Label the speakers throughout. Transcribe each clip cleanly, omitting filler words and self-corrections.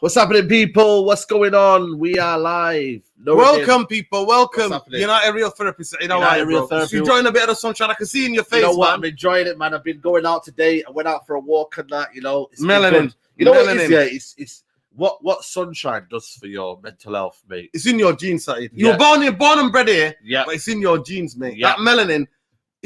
Speaker 1: What's happening, people? What's going on? We are live.
Speaker 2: Welcome, people. Welcome. United Real Therapy. You know why, bro? You're enjoying a bit of the sunshine. I can see in your face,
Speaker 1: what?
Speaker 2: man.
Speaker 1: I'm enjoying it, man. I've been going out today. I went out for a walk and that, It's
Speaker 2: melanin.
Speaker 1: You know what it is, yeah? It's what sunshine does for your mental health, mate.
Speaker 2: It's in your genes, Saeed. You were born and bred here, but it's in your genes, mate. That melanin,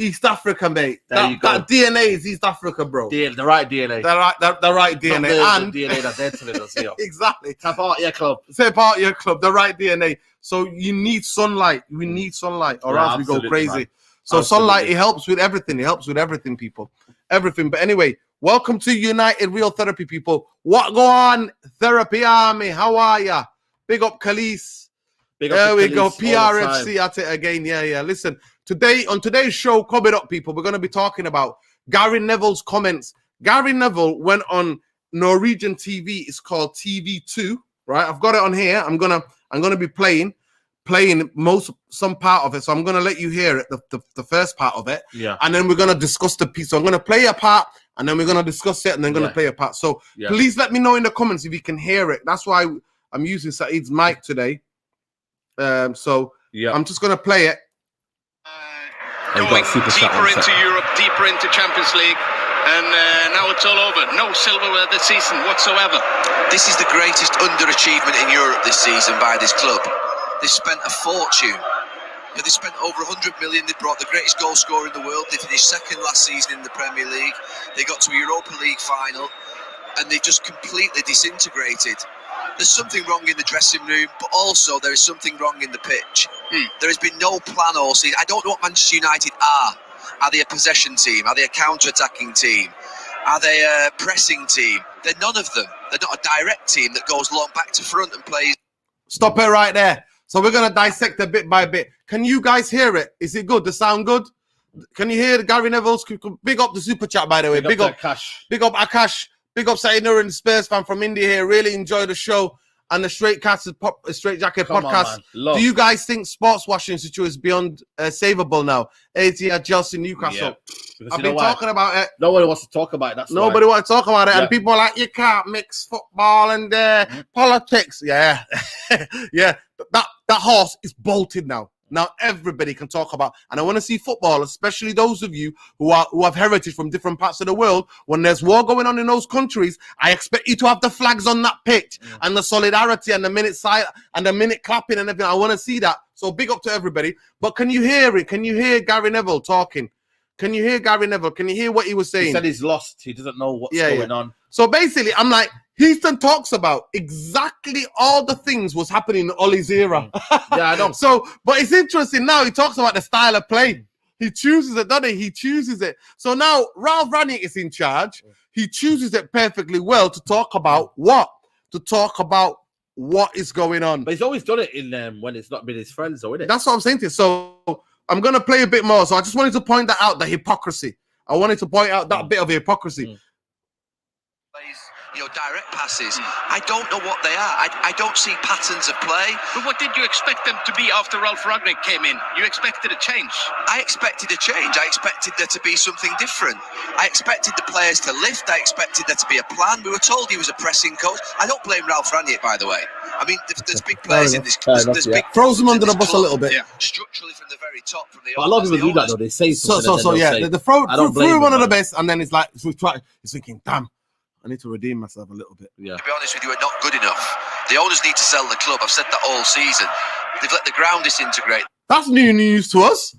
Speaker 2: East Africa, mate. That DNA is East Africa, bro.
Speaker 1: The right DNA.
Speaker 2: The right DNA.
Speaker 1: The DNA that's entering us here.
Speaker 2: Exactly.
Speaker 1: Tap out your club.
Speaker 2: Tap out your club. The right DNA. So you need sunlight. We need sunlight, or else we go crazy. Man. So sunlight, it helps with everything. It helps with everything, people. Everything. But anyway, welcome to United Real Therapy, people. What go on, Therapy Army? How are ya? Big up, Khalees. There we go. PRFC at it again. Yeah. Listen, on today's show, coming up, people, we're going to be talking about Gary Neville's comments. Gary Neville went on Norwegian TV. It's called TV2, right? I've got it on here. I'm gonna be playing some part of it. So I'm gonna let you hear it, the first part of it.
Speaker 1: Yeah.
Speaker 2: And then we're gonna discuss the piece. So I'm gonna play a part, and then we're gonna discuss it, and then gonna play a part. So please let me know in the comments if you can hear it. That's why I'm using Saeed's mic today. I'm just gonna play it.
Speaker 3: Going deeper into Europe, deeper into Champions League, and now it's all over. No silverware this season whatsoever.
Speaker 4: This is the greatest underachievement in Europe this season by this club. They spent a fortune. They spent over 100 million. They brought the greatest goal scorer in the world. They finished second last season in the Premier League. They got to a Europa League final, and they just completely disintegrated. There's something wrong in the dressing room, but also there is something wrong in the pitch. There has been no plan all season. I don't know what Manchester United are. Are they a possession team? Are they a counter-attacking team? Are they a pressing team? They're none of them. They're not a direct team that goes long back to front and plays.
Speaker 2: Stop it right there. So we're going to dissect it bit by bit. Can you guys hear it? Is it good? The sound good? Can you hear Gary Neville's? Big up the super chat, by the way. Big up Akash. Big up Akash. Big up Saeed Nur and Spurs fan from India here. Really enjoy the show and the Straight Jacket podcast. Do you guys think sports washing situation is beyond savable now? AT, Chelsea, Newcastle.
Speaker 1: Yeah.
Speaker 2: I've been talking about it.
Speaker 1: Nobody wants to talk about it.
Speaker 2: Nobody wants to talk about it. And people are like, you can't mix football and politics. Yeah. Yeah. That horse is bolted now. Now everybody can talk about, and I want to see football, especially those of you who have heritage from different parts of the world. When there's war going on in those countries, I expect you to have the flags on that pitch and the solidarity and the minute clapping and everything. I want to see that. So big up to everybody. But can you hear it? Can you hear Gary Neville talking? Can you hear Gary Neville? Can you hear what he was saying?
Speaker 1: He said he's lost. He doesn't know what's going on.
Speaker 2: So basically, I'm like, Houston talks about exactly all the things was happening in Ollie's era.
Speaker 1: Yeah, I know.
Speaker 2: But it's interesting now. He talks about the style of play. He chooses it, doesn't he? He chooses it. So now Ralf Rangnick is in charge. He chooses it perfectly well to talk about what? To talk about what is going on.
Speaker 1: But he's always done it in when it's not been his friends, though, isn't it?
Speaker 2: That's what I'm saying to you. So I'm going to play a bit more. So I just wanted to point that out, the hypocrisy. I wanted to point out that bit of hypocrisy.
Speaker 4: Direct passes. I don't know what they are. I don't see patterns of play.
Speaker 3: But what did you expect them to be after Ralf Rangnick came in? You expected a change.
Speaker 4: I expected a change. I expected there to be something different. I expected the players to lift. I expected there to be a plan. We were told he was a pressing coach. I don't blame Ralf Rangnick, by the way. I mean, there's big players in this.
Speaker 2: Throws them under the bus a little bit.
Speaker 4: Yeah. Structurally from the very top. From the
Speaker 1: a lot of people do that though. They say something.
Speaker 2: The throw one of the best, and then it's like it's thinking, damn. I need to redeem myself a little bit.
Speaker 4: Yeah. To be honest with you, we're not good enough. The owners need to sell the club. I've said that all season. They've let the ground disintegrate.
Speaker 2: That's new news to us.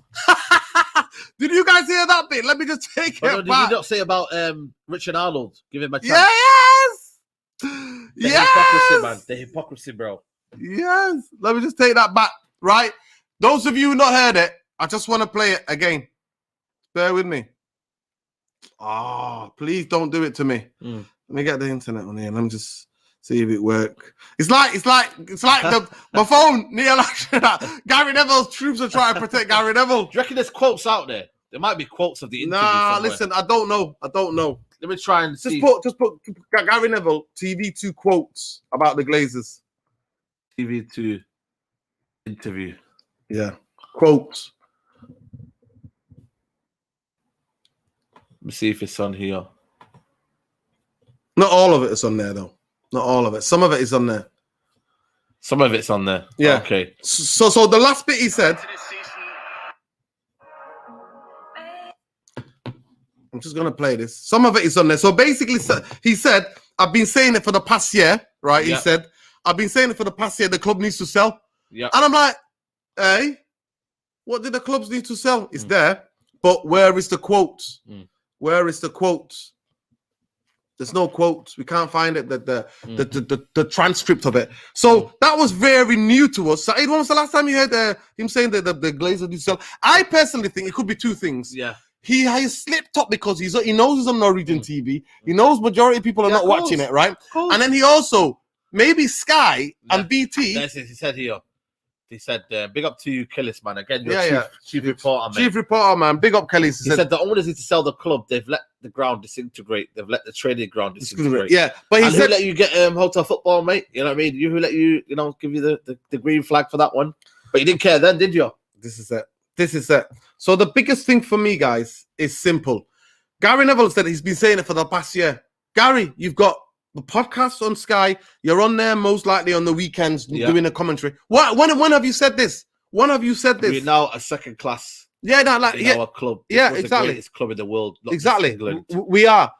Speaker 2: Did you guys hear that bit? Let me just take it back.
Speaker 1: Did you not say about Richard Arnold? Give him a chance.
Speaker 2: Yes!
Speaker 1: Hypocrisy, man. The hypocrisy, bro.
Speaker 2: Yes. Let me just take that back, right? Those of you who not heard it, I just want to play it again. Bear with me. Oh, please don't do it to me. Let me get the internet on here. Let me just see if it works. It's like my phone. Gary Neville's troops are trying to protect Gary Neville.
Speaker 1: Do you reckon there's quotes out there? There might be quotes of the interview. Somewhere.
Speaker 2: Listen, I don't know.
Speaker 1: Let me try and see.
Speaker 2: Just put Gary Neville TV2 quotes about the Glazers.
Speaker 1: TV2 interview.
Speaker 2: Yeah, quotes.
Speaker 1: Let me see if it's on here.
Speaker 2: Not all of it is on there, though. Not all of it. Some of it is on there.
Speaker 1: Some of it's on there.
Speaker 2: Yeah.
Speaker 1: Okay.
Speaker 2: So the last bit he said. I'm just gonna play this. Some of it is on there. So basically, he said, "I've been saying it for the past year, right?" He said, "I've been saying it for the past year. The club needs to sell."
Speaker 1: Yeah.
Speaker 2: And I'm like, "Hey, what did the clubs need to sell? It's there, but where is the quote? Where is the quote? There's no quotes. We can't find it. The transcript of it. So that was very new to us. Saeed, when was the last time you heard him saying that the Glazers need to sell? I personally think it could be two things.
Speaker 1: Yeah.
Speaker 2: He has slipped up because he knows he's on Norwegian TV. He knows majority of people are not watching it, right? And then he also, maybe Sky and BT.
Speaker 1: That's it. He said here. He said, big up to you, Killis, man. Again, your chief reporter, man.
Speaker 2: Chief reporter, man. Big up, Kelly.
Speaker 1: He said the owners need to sell the club. They've let the ground disintegrate. They've let the training ground disintegrate.
Speaker 2: Yeah, but he said,
Speaker 1: who let you get hotel football, mate? You know what I mean? Who let you, give you the green flag for that one? But you didn't care then, did you?
Speaker 2: This is it. So the biggest thing for me, guys, is simple. Gary Neville said he's been saying it for the past year. Gary, you've got the podcast on Sky. You're on there most likely on the weekends doing a commentary. When have you said this? When have you said this?
Speaker 1: We're now a second class.
Speaker 2: Yeah, no, like
Speaker 1: our club.
Speaker 2: Yeah, exactly.
Speaker 1: The greatest club in the world.
Speaker 2: Exactly. We are.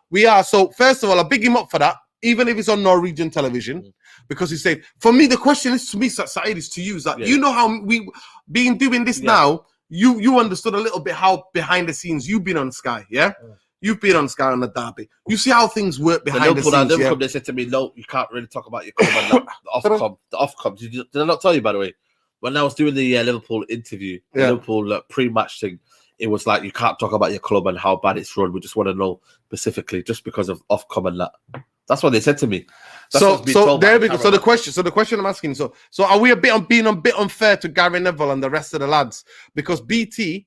Speaker 2: So first of all, I big him up for that, even if it's on Norwegian television, because he said, for me, the question is to me, Saeed, is to you, is that you know how we been doing this now. You understood a little bit how behind the scenes you've been on Sky, yeah? You've been on Sky on the derby. You see how things work behind the scenes.
Speaker 1: They said to me, no, you can't really talk about your club and the Ofcom. Did I not tell you, by the way? When I was doing the Liverpool interview, the Liverpool pre-match thing, it was like, you can't talk about your club and how bad it's run. We just want to know specifically, just because of Ofcom and that. That's what they said to me. So there we go. So the question I'm asking. So are we being a bit unfair to Gary Neville and the rest of the lads? Because BT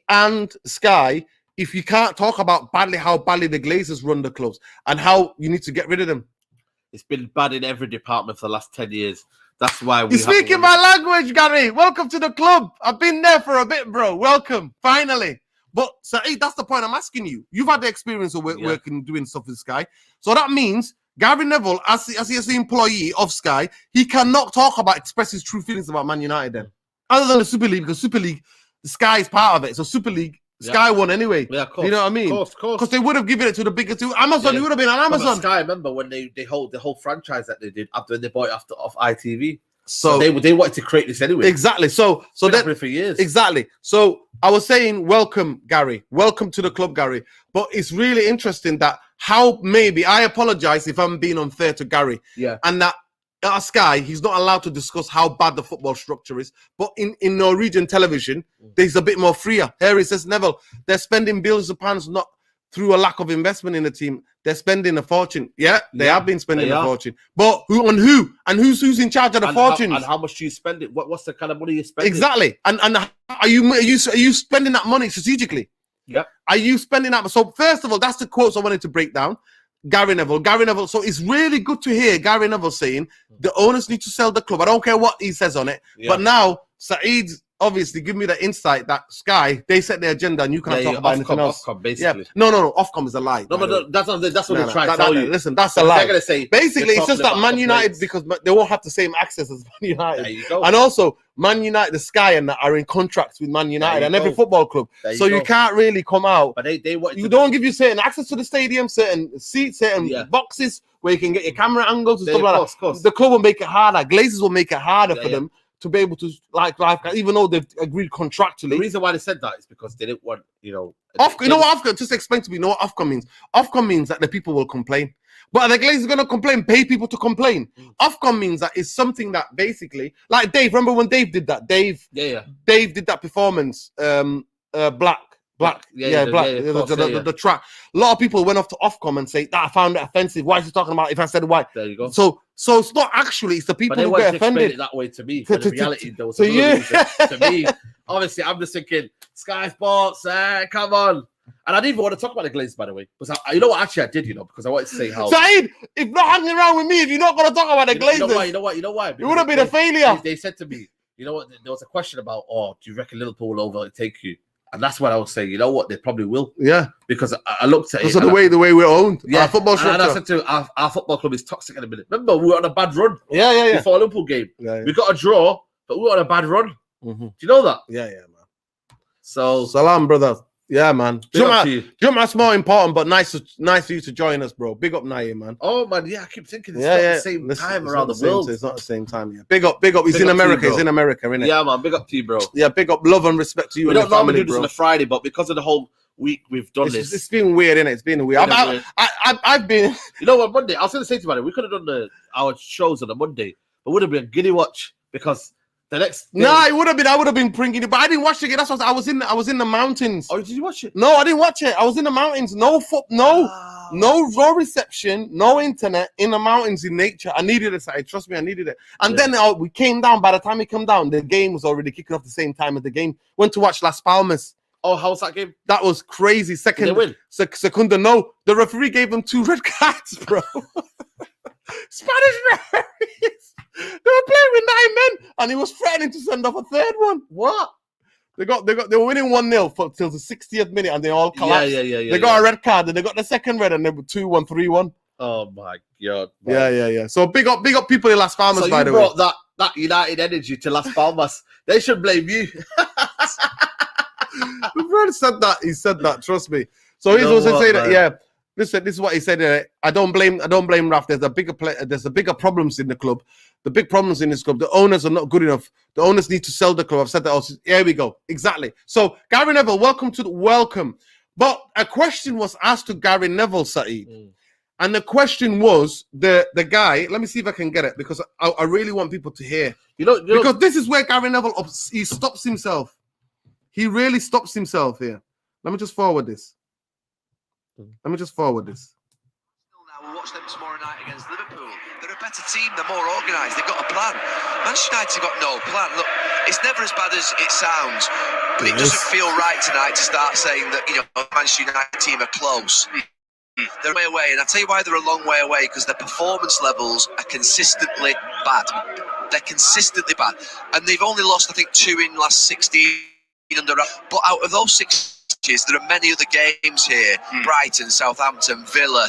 Speaker 1: and Sky, if you can't talk about how badly the Glazers run the clubs and how you need to get rid of them. It's been bad in every department for the last 10 years. That's why
Speaker 2: you're speaking my language, Gary. Welcome to the club. I've been there for a bit, bro. Welcome, finally. But Saeed, that's the point I'm asking you. You've had the experience of working, doing stuff with Sky. So that means Gary Neville, as he is the employee of Sky, he cannot express his true feelings about Man United then. Other than the Super League, because Super League, the Sky is part of it. So Super League, Sky won anyway. Yeah, of course. You know what I mean?
Speaker 1: Of course.
Speaker 2: Because they would have given it to the bigger two. Amazon, it would have been on Amazon.
Speaker 1: Sky, remember when they hold the whole franchise that they did after they bought it off ITV. So they wanted to create this anyway.
Speaker 2: Exactly. So that
Speaker 1: for years.
Speaker 2: Exactly. So I was saying, welcome, Gary. Welcome to the club, Gary. But it's really interesting that I apologize if I'm being unfair to Gary.
Speaker 1: Yeah.
Speaker 2: And that at Sky, he's not allowed to discuss how bad the football structure is. But in Norwegian television, there's a bit more freer. Here it says, Neville, they're spending billions of pounds not through a lack of investment in the team. They're spending a fortune. Yeah, they have been spending a fortune. But who? And who's in charge of the fortune?
Speaker 1: And how much do you spend it? What's the kind of money you spend?
Speaker 2: Exactly. And are you spending that money strategically?
Speaker 1: Yeah.
Speaker 2: Are you spending that? So first of all, that's the quotes I wanted to break down. Gary Neville. So it's really good to hear Gary Neville saying the owners need to sell the club. I don't care what he says on it. Yeah. But now Saeed's obviously give me the insight that Sky, they set the agenda and you can't talk about anything else.
Speaker 1: Ofcom, basically.
Speaker 2: Yeah. No, Ofcom is a lie.
Speaker 1: No, that's what they're trying to tell you.
Speaker 2: Listen, that's a lie.
Speaker 1: They're gonna say,
Speaker 2: basically, it's just that Man United, because they won't have the same access as Man United.
Speaker 1: There you go.
Speaker 2: And also, Man United, the Sky and that are in contracts with Man United and every football club. So you can't really come out.
Speaker 1: But they
Speaker 2: don't give you certain access to the stadium, certain seats, certain boxes where you can get your camera angles and stuff like that. Course. The club will make it harder. Glazers will make it harder for them to be able to even though they've agreed contractually.
Speaker 1: The reason why they said that is because they didn't want,
Speaker 2: you know what Ofcom, just explain to me, what Ofcom means. Ofcom means that the people will complain. But are the Glazers going to complain, pay people to complain? Ofcom means that it's something that basically, like Dave, remember when Dave did that? Dave did that performance, Black. The track. A lot of people went off to Ofcom and say that I found it offensive. Why is he talking about it if I said white?
Speaker 1: There you go.
Speaker 2: So it's not actually, it's the people who get offended.
Speaker 1: It that way to me. In reality, there was to me. Obviously, I'm just thinking Sky Sports. Come on. And I didn't even want to talk about the Glazers, by the way. Because you know what? Actually, I did. Because I wanted to say how.
Speaker 2: Saeed, if not hanging around with me, if you're not going to talk about the Glazers,
Speaker 1: you know why?
Speaker 2: It would have been a failure.
Speaker 1: They said to me, you know what? There was a question about, do you reckon Liverpool will overtake you? And that's what I was saying. You know what? They probably will.
Speaker 2: Yeah.
Speaker 1: Because I looked at it.
Speaker 2: Because of the way we're owned.
Speaker 1: Yeah.
Speaker 2: Our football structure.
Speaker 1: And I said to our football club is toxic in a minute. Remember, we were on a bad run.
Speaker 2: Yeah.
Speaker 1: Before Liverpool game.
Speaker 2: Yeah.
Speaker 1: We got a draw, but we were on a bad run.
Speaker 2: Mm-hmm.
Speaker 1: Do you know that?
Speaker 2: Yeah, man.
Speaker 1: So
Speaker 2: Salam, brother. Yeah, man. Jump that's more important, but nice for you to join us, bro. Big up Naeem, man.
Speaker 1: Oh man, yeah, I keep thinking it's not the same time around the world.
Speaker 2: It's not the same time, yeah. Big up. He's in America. He's in America, innit?
Speaker 1: Yeah, man. Big up to you, bro.
Speaker 2: Yeah, big up, love and respect to you.
Speaker 1: We don't normally do this on a Friday, but because of the whole week we've done this.
Speaker 2: It's been weird, innit? It's been weird. I've been.
Speaker 1: You know what? Monday, I was going to say to you, we could have done our shows on a Monday, but would have been a giddy watch because. The next day.
Speaker 2: Nah, it would have been. I would have been bringing it, but I didn't watch it again. That's what I was in the mountains.
Speaker 1: Oh, did you watch it?
Speaker 2: No, I didn't watch it. I was in the mountains. No reception, no internet in the mountains in nature. I needed it. Trust me, I needed it. And then we came down. By the time we come down, the game was already kicking off the same time as the game. Went to watch Las Palmas.
Speaker 1: Oh, how was that game?
Speaker 2: That was crazy. Second,
Speaker 1: did they win?
Speaker 2: Secunda, no. The referee gave them 2 red cards, bro. Spanish referees. They were playing with 9 men, and he was threatening to send off a 3rd one. What? They were winning 1-0 till the 60th minute, and they all collapsed.
Speaker 1: Yeah.
Speaker 2: They got a red card, and they got the 2nd red, and they were 2-1, 3-1.
Speaker 1: Oh my god.
Speaker 2: Man. Yeah. So big up people in Las Palmas. So by the way,
Speaker 1: you brought that United energy to Las Palmas. They should blame you.
Speaker 2: The brother said that. He said that. Trust me. So he's also saying that. Yeah. Listen, this is what he said. I don't blame Ralf. There's a bigger problems in the club. The big problems in this club. The owners are not good enough. The owners need to sell the club. I've said that also. Here we go. Exactly. So Gary Neville, welcome. But a question was asked to Gary Neville, Saeed. And the question was the guy. Let me see if I can get it because I really want people to hear. Because this is where Gary Neville he stops himself. He really stops himself here. Let me just forward this.
Speaker 4: Now we'll watch them tomorrow night against Liverpool. They're a better team. They're more organised. They've got a plan. Manchester United have got no plan. Look, it's never as bad as it sounds, but it doesn't feel right tonight to start saying that Manchester United team are close. They're way away, and I tell you why they're a long way away, because their performance levels are consistently bad. They're consistently bad, and they've only lost, I think, 2 in last 16 under. But out of those 6. There are many other games here. Brighton, Southampton, Villa,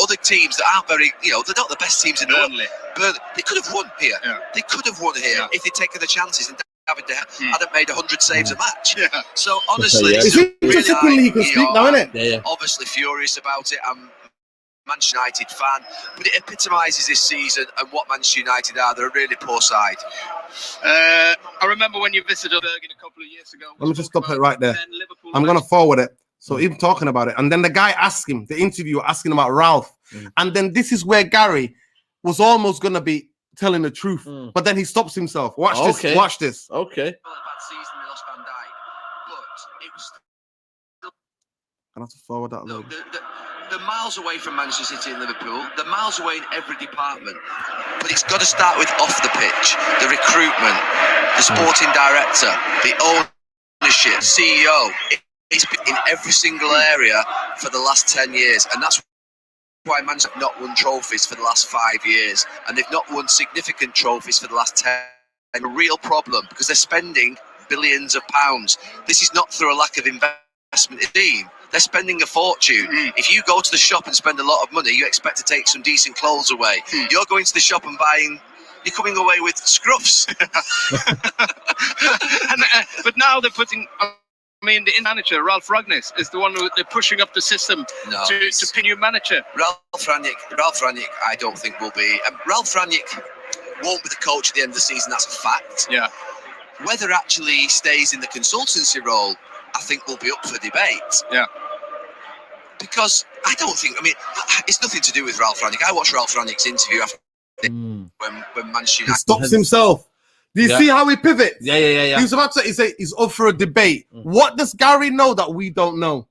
Speaker 4: other teams that aren't very, they're not the best teams in the world. But they could have won here. Yeah. They could have won here if they'd taken the chances and hadn't made 100 saves a match. Yeah. So honestly,
Speaker 2: he can speak now, isn't it?
Speaker 4: Yeah. Obviously furious about it. I'm a Manchester United fan, but it epitomises this season and what Manchester United are. They're a really poor side.
Speaker 3: I remember when you visited Bergen a couple of years ago.
Speaker 2: Let me just stop it right there. I'm going to forward it. So even talking about it. And then the guy asked him, the interviewer asking about Ralf. And then this is where Gary was almost going to be telling the truth. But then he stops himself. Watch this.
Speaker 1: Okay.
Speaker 4: Bad season, they lost Van Dijk. But it was still...
Speaker 2: I have to forward that.
Speaker 4: Look, they're miles away from Manchester City and Liverpool. They're miles away in every department. But it's got to start with off the pitch. The recruitment, the sporting director, the ownership, CEO. It's been in every single area for the last 10 years. And that's why Manchester have not won trophies for the last 5 years. And they've not won significant trophies for the last 10. And a real problem because they're spending billions of pounds. This is not through a lack of investment in the team. They're spending a fortune. If you go to the shop and spend a lot of money, you expect to take some decent clothes away. You're going to the shop and you're coming away with scruffs.
Speaker 3: But now they're putting... the manager, Ralf Rangnick, is the one who they're pushing up the system to pin your manager.
Speaker 4: Ralf Rangnick, I don't think will be. Ralf Rangnick won't be the coach at the end of the season, that's a fact.
Speaker 3: Yeah.
Speaker 4: Whether actually he stays in the consultancy role, I think will be up for debate.
Speaker 3: Yeah.
Speaker 4: Because I don't think, it's nothing to do with Ralf Rangnick. I watched Ralf Rangnick's interview after when Manchester United...
Speaker 2: He stops himself. Do you see how he pivots?
Speaker 1: Yeah.
Speaker 2: He was about to say he's up for a debate. What does Gary know that we don't know?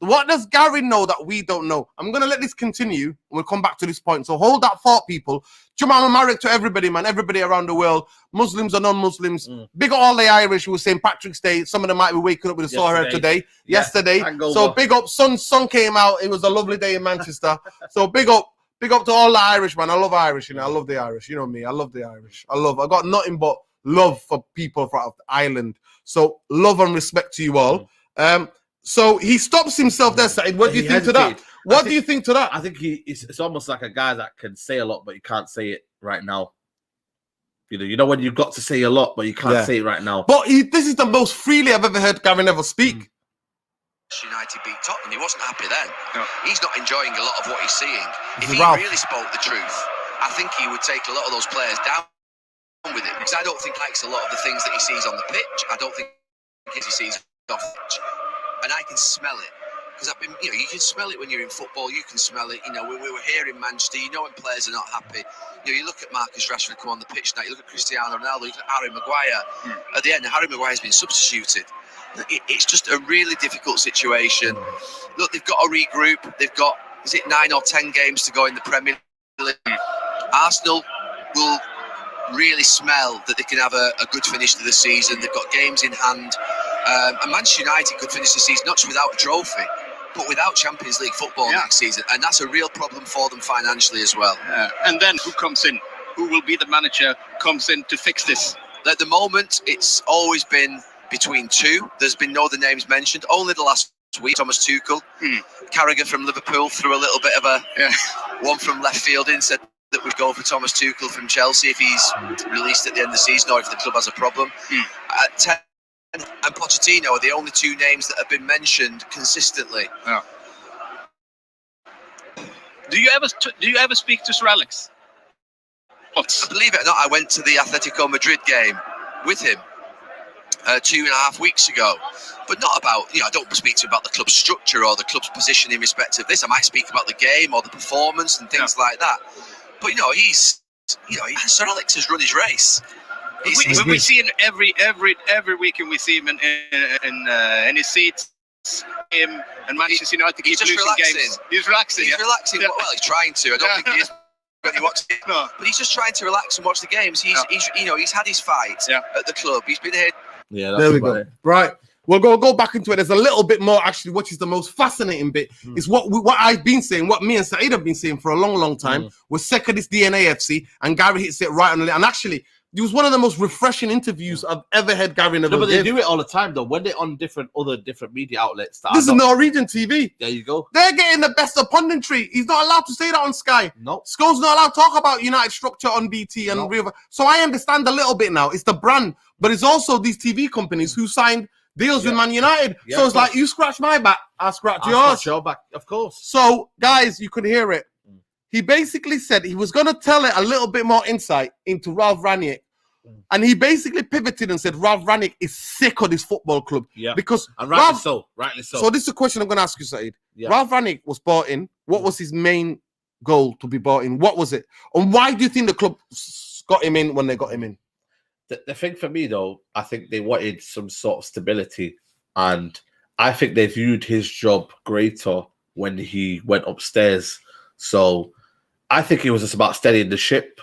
Speaker 2: What does Gary know that we don't know? I'm going to let this continue. We'll come back to this point. So hold that thought, people. Jamal Marek to everybody, man. Everybody around the world. Muslims or non-Muslims. Big up all the Irish who was St. Patrick's Day. Some of them might be waking up with a sore head today. Yesterday. So big up. Sun came out. It was a lovely day in Manchester. So big up to all the Irish, man. I love Irish, I love the Irish. You know me. I love the Irish. I got nothing but love for people from the island. So love and respect to you all. So he stops himself there, Said. What do you think to that? What do you think to that?
Speaker 1: I think it's almost like a guy that can say a lot, but he can't say it right now. You know when you've got to say a lot, but you can't say it right now.
Speaker 2: But this is the most freely I've ever heard Gary Neville speak.
Speaker 4: United beat Tottenham. He wasn't happy then.
Speaker 3: No.
Speaker 4: He's not enjoying a lot of what he's seeing. If he
Speaker 2: Ralf.
Speaker 4: really spoke the truth, I think he would take a lot of those players down with him. Because I don't think he likes a lot of the things that he sees on the pitch. I don't think he sees off the pitch. And I can smell it. Because I've been, you can smell it when you're in football. You can smell it. We were here in Manchester. When players are not happy. You look at Marcus Rashford come on the pitch now. You look at Cristiano Ronaldo. You look at Harry Maguire. At the end, Harry Maguire's been substituted. It's just a really difficult situation. Look, they've got to regroup. They've got, 9 or 10 games to go in the Premier League. Arsenal will really smell that they can have a good finish to the season. They've got games in hand. And Manchester United could finish the season not just without a trophy, but without Champions League football next season. And that's a real problem for them financially as well.
Speaker 3: And then who comes in? Who will be the manager comes in to fix this?
Speaker 4: At the moment, it's always been between two. There's been no other names mentioned. Only the last week, Thomas Tuchel. Carragher from Liverpool threw a little bit of a one from left field in, said that we'd go for Thomas Tuchel from Chelsea if he's released at the end of the season or if the club has a problem. At 10 and Pochettino are the only two names that have been mentioned consistently.
Speaker 3: Yeah. Do you ever speak to Sir Alex?
Speaker 4: Believe it or not, I went to the Atletico Madrid game with him 2.5 weeks ago, but not about, I don't speak to him about the club's structure or the club's position in respect of this. I might speak about the game or the performance and things like that. But Sir Alex has run his race.
Speaker 3: We see him every weekend. We see him in his seats. Him and Manchester United.
Speaker 4: He's just relaxing.
Speaker 3: Games. He's relaxing.
Speaker 4: He's relaxing. Yeah. Well, he's trying to. I don't think he is. When he watches it.
Speaker 3: No.
Speaker 4: But he's just trying to relax and watch the games. He's had his fight at the club. He's been here.
Speaker 1: Yeah, that's
Speaker 2: there we go. Right. We'll go back into it. There's a little bit more, actually, which is the most fascinating bit. Is what I've been saying, what me and Saeed have been saying for a long, long time. Was second is DNA FC, and Gary hits it right on the. And actually, it was one of the most refreshing interviews I've ever had Gary Neville.
Speaker 1: No, but they do it all the time, though. When they're on different media outlets.
Speaker 2: This is Norwegian TV.
Speaker 1: There you go.
Speaker 2: They're getting the best of punditry. He's not allowed to say that on Sky.
Speaker 1: No.
Speaker 2: Scholes not allowed to talk about United structure on BT and River. So I understand a little bit now. It's the brand, but it's also these TV companies who signed deals with Man United. So it's like, you scratch my back, I'll scratch yours.
Speaker 1: Scratch your back, of course.
Speaker 2: So, guys, you could hear it. He basically said he was going to tell it a little bit more insight into Ralf Rangnick. And he basically pivoted and said Ralf Rangnick is sick of this football club.
Speaker 1: Yeah.
Speaker 2: Because
Speaker 1: and rightly so.
Speaker 2: So this is a question I'm going to ask you, Saeed.
Speaker 1: Yeah.
Speaker 2: Ralf Rangnick was bought in. What was his main goal to be bought in? What was it? And why do you think the club got him in when they got him in?
Speaker 1: The thing for me, though, I think they wanted some sort of stability. And I think they viewed his job greater when he went upstairs. So I think it was just about steadying the ship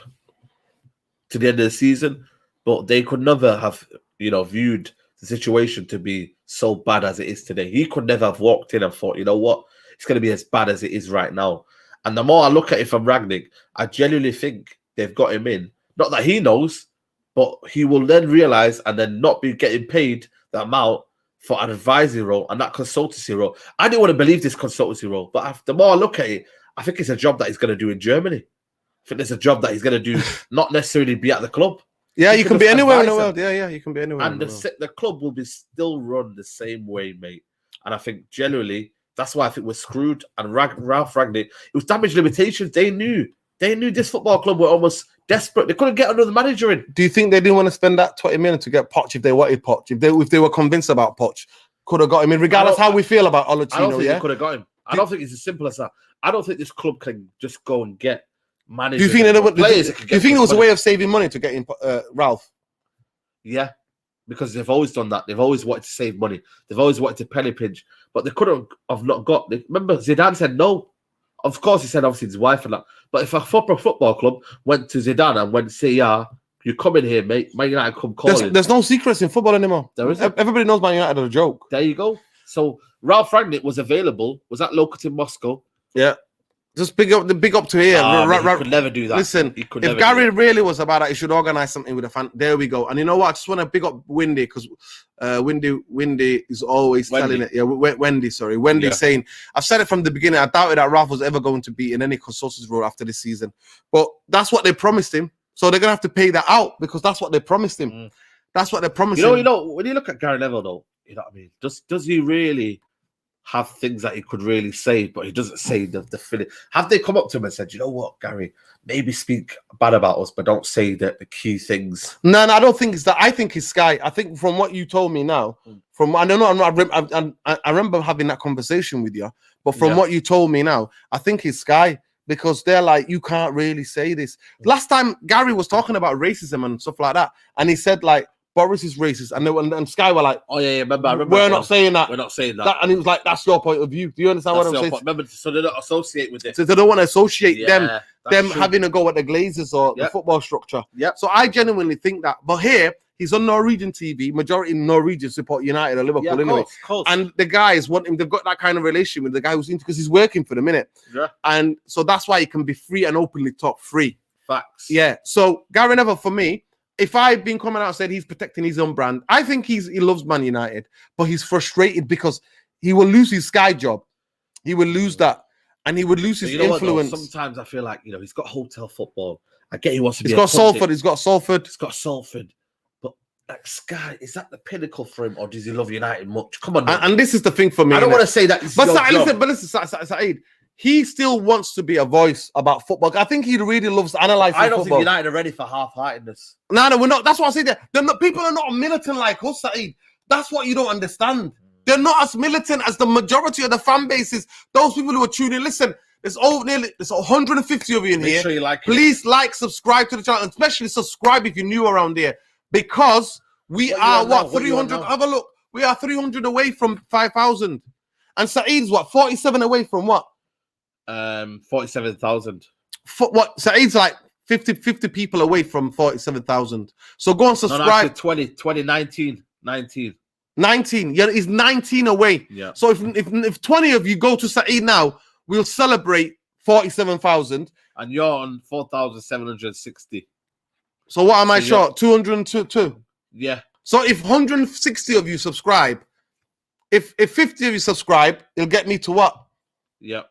Speaker 1: to the end of the season. But they could never have, viewed the situation to be so bad as it is today. He could never have walked in and thought, you know what, it's going to be as bad as it is right now. And the more I look at it from Rangnick, I genuinely think they've got him in. Not that he knows, but he will then realize and then not be getting paid the amount for an advisory role and that consultancy role. I didn't want to believe this consultancy role, but the more I look at it, I think it's a job that he's going to do in Germany. I think it's a job that he's going to do, not necessarily be at the club.
Speaker 2: Yeah, you can be anywhere in the world. Yeah, you can be anywhere.
Speaker 1: And the club will be still run the same way, mate. And I think generally that's why I think we're screwed. And Ralf Rangnick, it was damage limitations. They knew this football club were almost desperate. They couldn't get another manager in.
Speaker 2: Do you think they didn't want to spend that 20 million to get Poch if they wanted Poch? If they were convinced about Poch, could have got him in, regardless how we feel about Olachino.
Speaker 1: I don't think they could have got him. I don't think it's as simple as that. I don't think this club can just go and get managers.
Speaker 2: Do you think it was a way of saving money to get in Ralf?
Speaker 1: Yeah, because they've always done that. They've always wanted to save money. They've always wanted to penny pinch, but they couldn't have not got. Remember, Zidane said no. Of course, he said obviously his wife and that. But if a football club went to Zidane and went, say, yeah, you come in here, mate. Man United come calling.
Speaker 2: There's no secrets in football anymore.
Speaker 1: There isn't.
Speaker 2: Everybody knows Man United are a joke.
Speaker 1: There you go. So Ralf Rangnick was available. Was at Lokomotiv Moscow.
Speaker 2: Yeah. Just big up to here.
Speaker 1: He could never do that.
Speaker 2: Listen, if Gary really was about that, he should organize something with a fan. There we go. And you know what? I just want to big up Windy because Windy is always telling it. Yeah, Wendy, sorry. Wendy saying, I've said it from the beginning. I doubted that Ralf was ever going to be in any consultancy role after this season. But that's what they promised him. So they're going to have to pay that out because that's what they promised him. That's what they promised him.
Speaker 1: You know, when you look at Gary Neville, though, you know what I mean? Does he really have things that he could really say, but he doesn't say the feeling? Have they come up to him and said, you know what, Gary, maybe speak bad about us, but don't say the key things?
Speaker 2: No, I don't think it's that. I think it's Sky. I think from what you told me now, I remember having that conversation with you, but from what you told me now, I think it's Sky. Because they're like, you can't really say this. Last time Gary was talking about racism and stuff like that, and he said like Boris is racist, and Sky were like,
Speaker 1: oh yeah, remember
Speaker 2: we're not saying that.
Speaker 1: We're not saying that.
Speaker 2: And he was like, that's your point of view. Do you understand what I'm saying?
Speaker 1: Remember, so they don't associate with it.
Speaker 2: So they don't want to associate them
Speaker 1: true.
Speaker 2: having a go at the Glazers or the football structure.
Speaker 1: Yeah.
Speaker 2: So I genuinely think that. But here, he's on Norwegian TV. Majority Norwegians support United or Liverpool anyway.
Speaker 1: Of course.
Speaker 2: And the guys want him. They've got that kind of relation with the guy who's into because he's working for the minute.
Speaker 1: Yeah.
Speaker 2: And so that's why he can be free and openly talk free.
Speaker 1: Facts.
Speaker 2: Yeah. So Gary Neville, for me, if I've been coming out and said he's protecting his own brand, I think he loves Man United, but he's frustrated because he will lose his Sky job. He will lose that, and he would lose his influence.
Speaker 1: Sometimes I feel like, you know, he's got hotel football. I get he wants to be.
Speaker 2: He's got Salford.
Speaker 1: But like Sky, is that the pinnacle for him, or does he love United much? Come on,
Speaker 2: and this is the thing for me.
Speaker 1: I don't want to say that.
Speaker 2: Listen, Saeed, he still wants to be a voice about football. I think he really loves analysing football.
Speaker 1: I don't think United are ready for half-heartedness.
Speaker 2: No, we're not. That's what I say. People are not militant like us, Saeed. That's what you don't understand. They're not as militant as the majority of the fan bases. Those people who are tuning in. Listen, there's 150 of you in here.
Speaker 1: Make sure you like it.
Speaker 2: Please like, subscribe to the channel, and especially subscribe if you're new around here, because we are 300. Have a look. We are 300 away from 5,000, and Saeed's 47 away from what?
Speaker 1: 47,000.
Speaker 2: What? Saeed's like 50 people away from 47,000. So go and subscribe.
Speaker 1: 19.
Speaker 2: Yeah, he's 19 away.
Speaker 1: Yeah.
Speaker 2: So if 20 of you go to Saeed now, we'll celebrate 47,000.
Speaker 1: And you're on 4,760.
Speaker 2: So what am I short? 202.
Speaker 1: Yeah.
Speaker 2: So if 160 of you subscribe, if 50 of you subscribe, it'll get me to what?
Speaker 1: Yeah.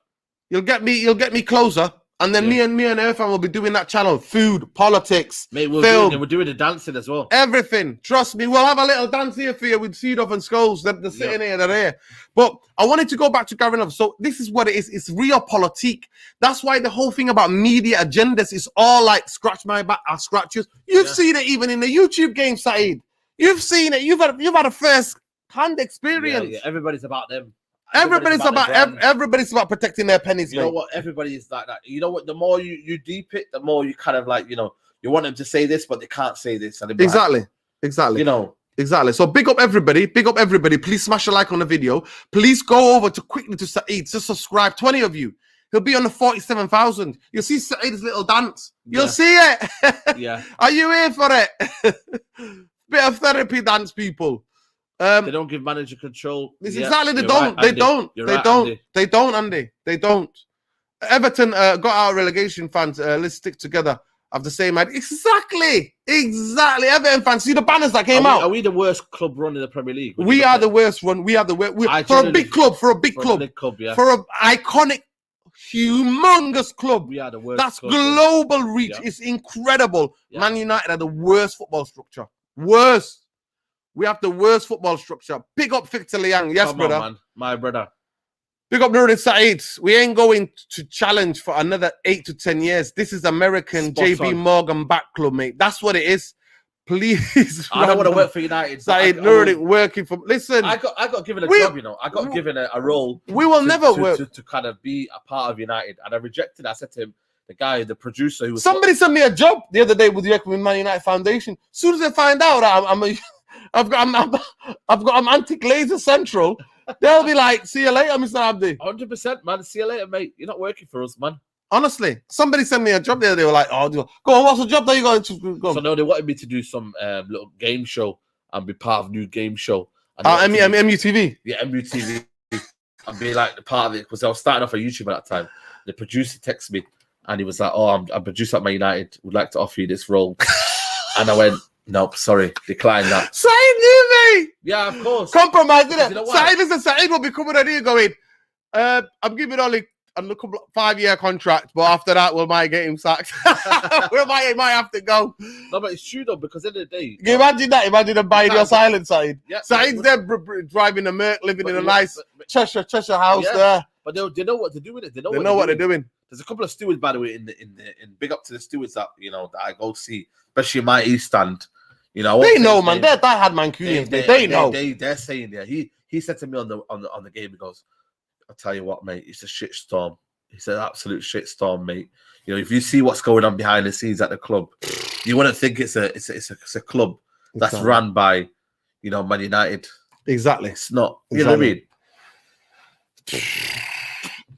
Speaker 2: You'll get me closer, and then me and Irfan will be doing that channel. Food, politics,
Speaker 1: mate,
Speaker 2: film.
Speaker 1: We're doing the dancing as well.
Speaker 2: Everything. Trust me, we'll have a little dance here for you with Seedorf and Scholes. They're sitting here, they're here. But I wanted to go back to Gary Neville. So this is what it is. It's realpolitik. That's why the whole thing about media agendas is all like scratch my back, I'll scratch yours. You've seen it even in the YouTube game, Saeed. You've seen it. You've had a first-hand experience.
Speaker 1: Yeah. Everybody's about them.
Speaker 2: Everybody's about protecting their pennies.
Speaker 1: You know what? Everybody is like that. You know what? The more you deep it, the more you kind of like, you know, you want them to say this, but they can't say this. And
Speaker 2: exactly.
Speaker 1: You know.
Speaker 2: Exactly. So big up everybody. Please smash a like on the video. Please go over quickly to Saeed. Just subscribe. 20 of you. He'll be on the 47,000. You'll see Saeed's little dance. You'll see it.
Speaker 1: Yeah.
Speaker 2: Are you here for it? Bit of therapy dance, people.
Speaker 1: They don't give manager control.
Speaker 2: Exactly, they don't. Andy. They don't. Everton got our relegation fans. Let's stick together. Have the same idea. Exactly. Everton fans. See the banners that came out.
Speaker 1: Are we the worst club run in the Premier League?
Speaker 2: We are the worst run. We are the worst. For a big club. For an iconic, humongous club.
Speaker 1: We are the worst.
Speaker 2: That's global reach. It's incredible. Man United are the worst football structure. Worst. We have the worst football structure. Big up Victor Liang. Yes, brother.
Speaker 1: Man. My brother.
Speaker 2: Big up Nuruddin Saeed. We ain't going to challenge for another 8 to 10 years. This is American JB Morgan back club, mate. That's what it is. Please.
Speaker 1: I don't want to work for United.
Speaker 2: Saeed Nuruddin working for... Listen.
Speaker 1: I got given a job, you know. I got given a role.
Speaker 2: We will never work.
Speaker 1: To kind of be a part of United. And I rejected it. I said to him, the producer who was...
Speaker 2: Somebody sent me a job the other day with the Man United Foundation. As soon as they find out I'm anti-Glazer Central, they'll be like, see you later, Mr. Abdi.
Speaker 1: 100%, man. See you later, mate. You're not working for us, man.
Speaker 2: Honestly, somebody sent me a job there. They were like, oh, go on, what's the job that you got to go on?
Speaker 1: So no, they wanted me to do some little game show and be part of a new game show.
Speaker 2: MUTV?
Speaker 1: Yeah, MUTV. And be like the part of it, because I was starting off on YouTube at that time. The producer texted me and he was like, "Oh, I'm a producer at Man United. Would like to offer you this role." And I went, "Nope, sorry, decline that."
Speaker 2: Saeed knew me.
Speaker 1: Yeah, of course.
Speaker 2: Compromise, didn't
Speaker 1: You know
Speaker 2: it?
Speaker 1: why?
Speaker 2: Saeed will be coming on here going, I'm giving only a 5-year contract, but after that, we might get him sacked. We might have to go.
Speaker 1: No, but it's true though, because at the end of the day,
Speaker 2: Can you imagine that? Imagine them buying your silent side.
Speaker 1: Yeah,
Speaker 2: Saeed's there driving a Merc, living in a nice Cheshire house there.
Speaker 1: But they know what to do with it. They know
Speaker 2: what they're doing.
Speaker 1: There's a couple of stewards, by the way, in big up to the stewards that that I go see, especially in my East stand.
Speaker 2: They know, man. They're diehard Mancunians. They know.
Speaker 1: They're saying, yeah. He said to me on the game, he goes, "I'll tell you what, mate. It's a shit storm. It's an absolute shit storm, mate. If you see what's going on behind the scenes at the club, you wouldn't think it's a club that's run by, Man United.
Speaker 2: Exactly.
Speaker 1: It's not. You know what I mean?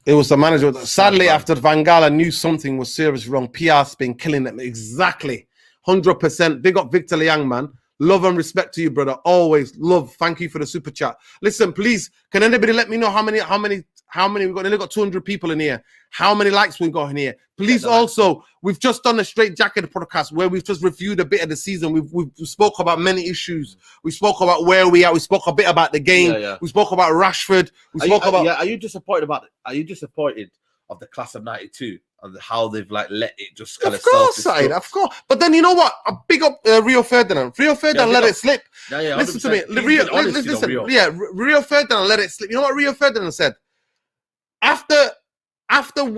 Speaker 2: It was the manager. Sadly, after Van Gaal, I knew something was seriously wrong. PR's been killing them. Exactly. 100%. Big up Victor Liang, man. Love and respect to you, brother. Always love. Thank you for the super chat. Listen, please, can anybody let me know how many we've got? Nearly got 200 people in here. How many likes we've got in here? Please also, we've just done a Straight Jacket podcast where we've just reviewed a bit of the season. We've spoke about many issues. We spoke about where we are. We spoke a bit about the game. Yeah. We spoke about Rashford.
Speaker 1: Are you disappointed of the class of 92 and how they've let it just kind of
Speaker 2: self-destruct? Of course. But then you know what? A big up Rio Ferdinand. Rio Ferdinand let it slip.
Speaker 1: Yeah,
Speaker 2: listen to me. Listen. Yeah, Rio Ferdinand let it slip. You know what Rio Ferdinand said? After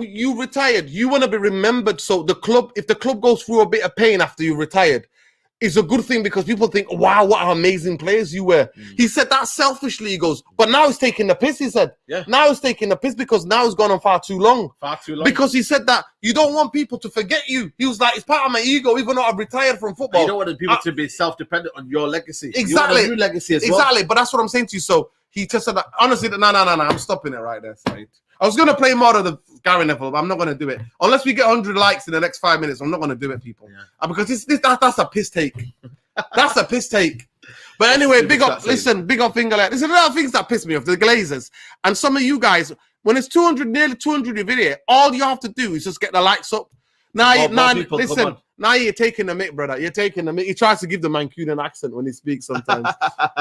Speaker 2: you retired, you want to be remembered. So if the club goes through a bit of pain after you retired, it's a good thing because people think, wow, what amazing players you were. He said that selfishly, he goes, but now he's taking the piss, he said. Yeah. Now he's taking the piss because now he's gone on far too long. Because he said that you don't want people to forget you. He was like, it's part of my ego, even though I've retired from football.
Speaker 1: You don't want people to be self-dependent on your legacy.
Speaker 2: Exactly.
Speaker 1: You want a new legacy as well.
Speaker 2: Exactly, but that's what I'm saying to you. So he just said that, honestly, no, I'm stopping it right there, Saeed. I was going to play more of the Gary Neville, but I'm not going to do it. Unless we get 100 likes in the next 5 minutes, I'm not going to do it, people. Yeah. Because that's a piss take. That's a piss take. But anyway, big up finger. There's a lot of things that piss me off. The Glazers. And some of you guys, when it's nearly 200 video, all you have to do is just get the likes up. Now you're taking the mic, brother. You're taking the mic. He tries to give the Mancunian accent when he speaks sometimes.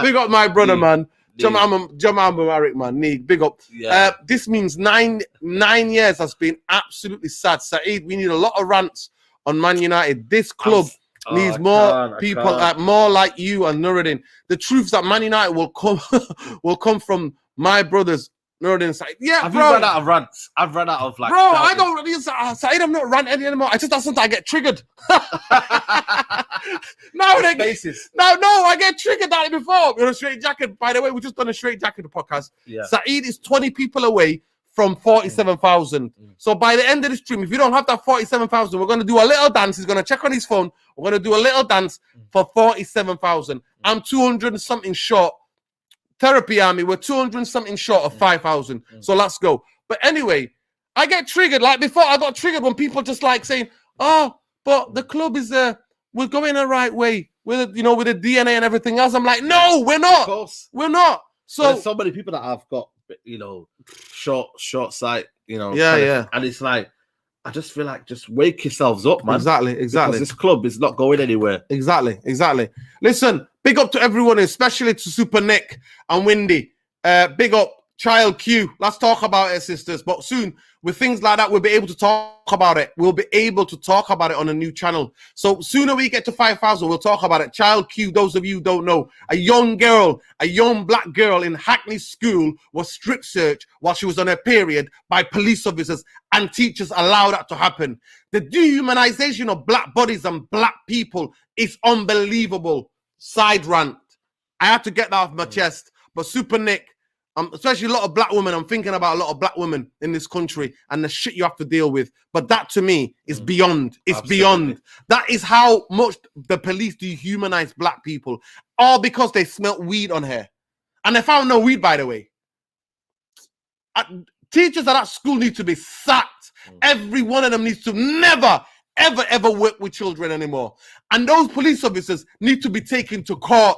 Speaker 2: Big up my brother, man. Jamal Mubarak, man. Big up. Yeah. This means nine years has been absolutely sad. Saeed, we need a lot of rants on Man United. This club needs more people, more like you and Nuruddin. The truth is that Man United will come from my brothers. Nuruddin Saeed. Yeah,
Speaker 1: I've
Speaker 2: run
Speaker 1: out of rants. I've run out of
Speaker 2: Bro, I don't really Saeed, I'm not ranting anymore. I just that's something I get triggered. No, I get triggered that before. You're a Straight Jacket. By the way, we just done a Straight Jacket podcast. Yeah. Saeed is 20 people away from 47,000. So by the end of the stream, if you don't have that 47,000, we're going to do a little dance. He's going to check on his phone. We're going to do a little dance for 47,000. I'm 200 and something short. Therapy Army, we're 200 and something short of 5,000. So let's go. But anyway, I get triggered. Like before, I got triggered when people just like saying, "Oh, but the club is we're going the right way with the DNA and everything else." I'm like, no, we're not. Of course. We're not. So
Speaker 1: there's so many people that have got short sight. And it's like, I just feel like just wake yourselves up, man.
Speaker 2: Exactly.
Speaker 1: Because this club is not going anywhere.
Speaker 2: Exactly. Listen, big up to everyone, especially to Super Nick and Windy. Big up Child Q. Let's talk about it, sisters. But soon, with things like that, we'll be able to talk about it. We'll be able to talk about it on a new channel. So sooner we get to 5,000, we'll talk about it. Child Q, those of you who don't know, a young black girl in Hackney School was strip searched while she was on her period by police officers, and teachers allow that to happen. The dehumanization of black bodies and black people is unbelievable. Side rant. I had to get that off my chest. But Super Nick, especially a lot of black women, I'm thinking about a lot of black women in this country and the shit you have to deal with. But that to me is beyond. It's Absolutely. Beyond. That is how much the police dehumanize black people. All because they smelt weed on her. And they found no weed, by the way. Teachers at that school need to be sacked. Every one of them needs to never, ever work with children anymore. And those police officers need to be taken to court.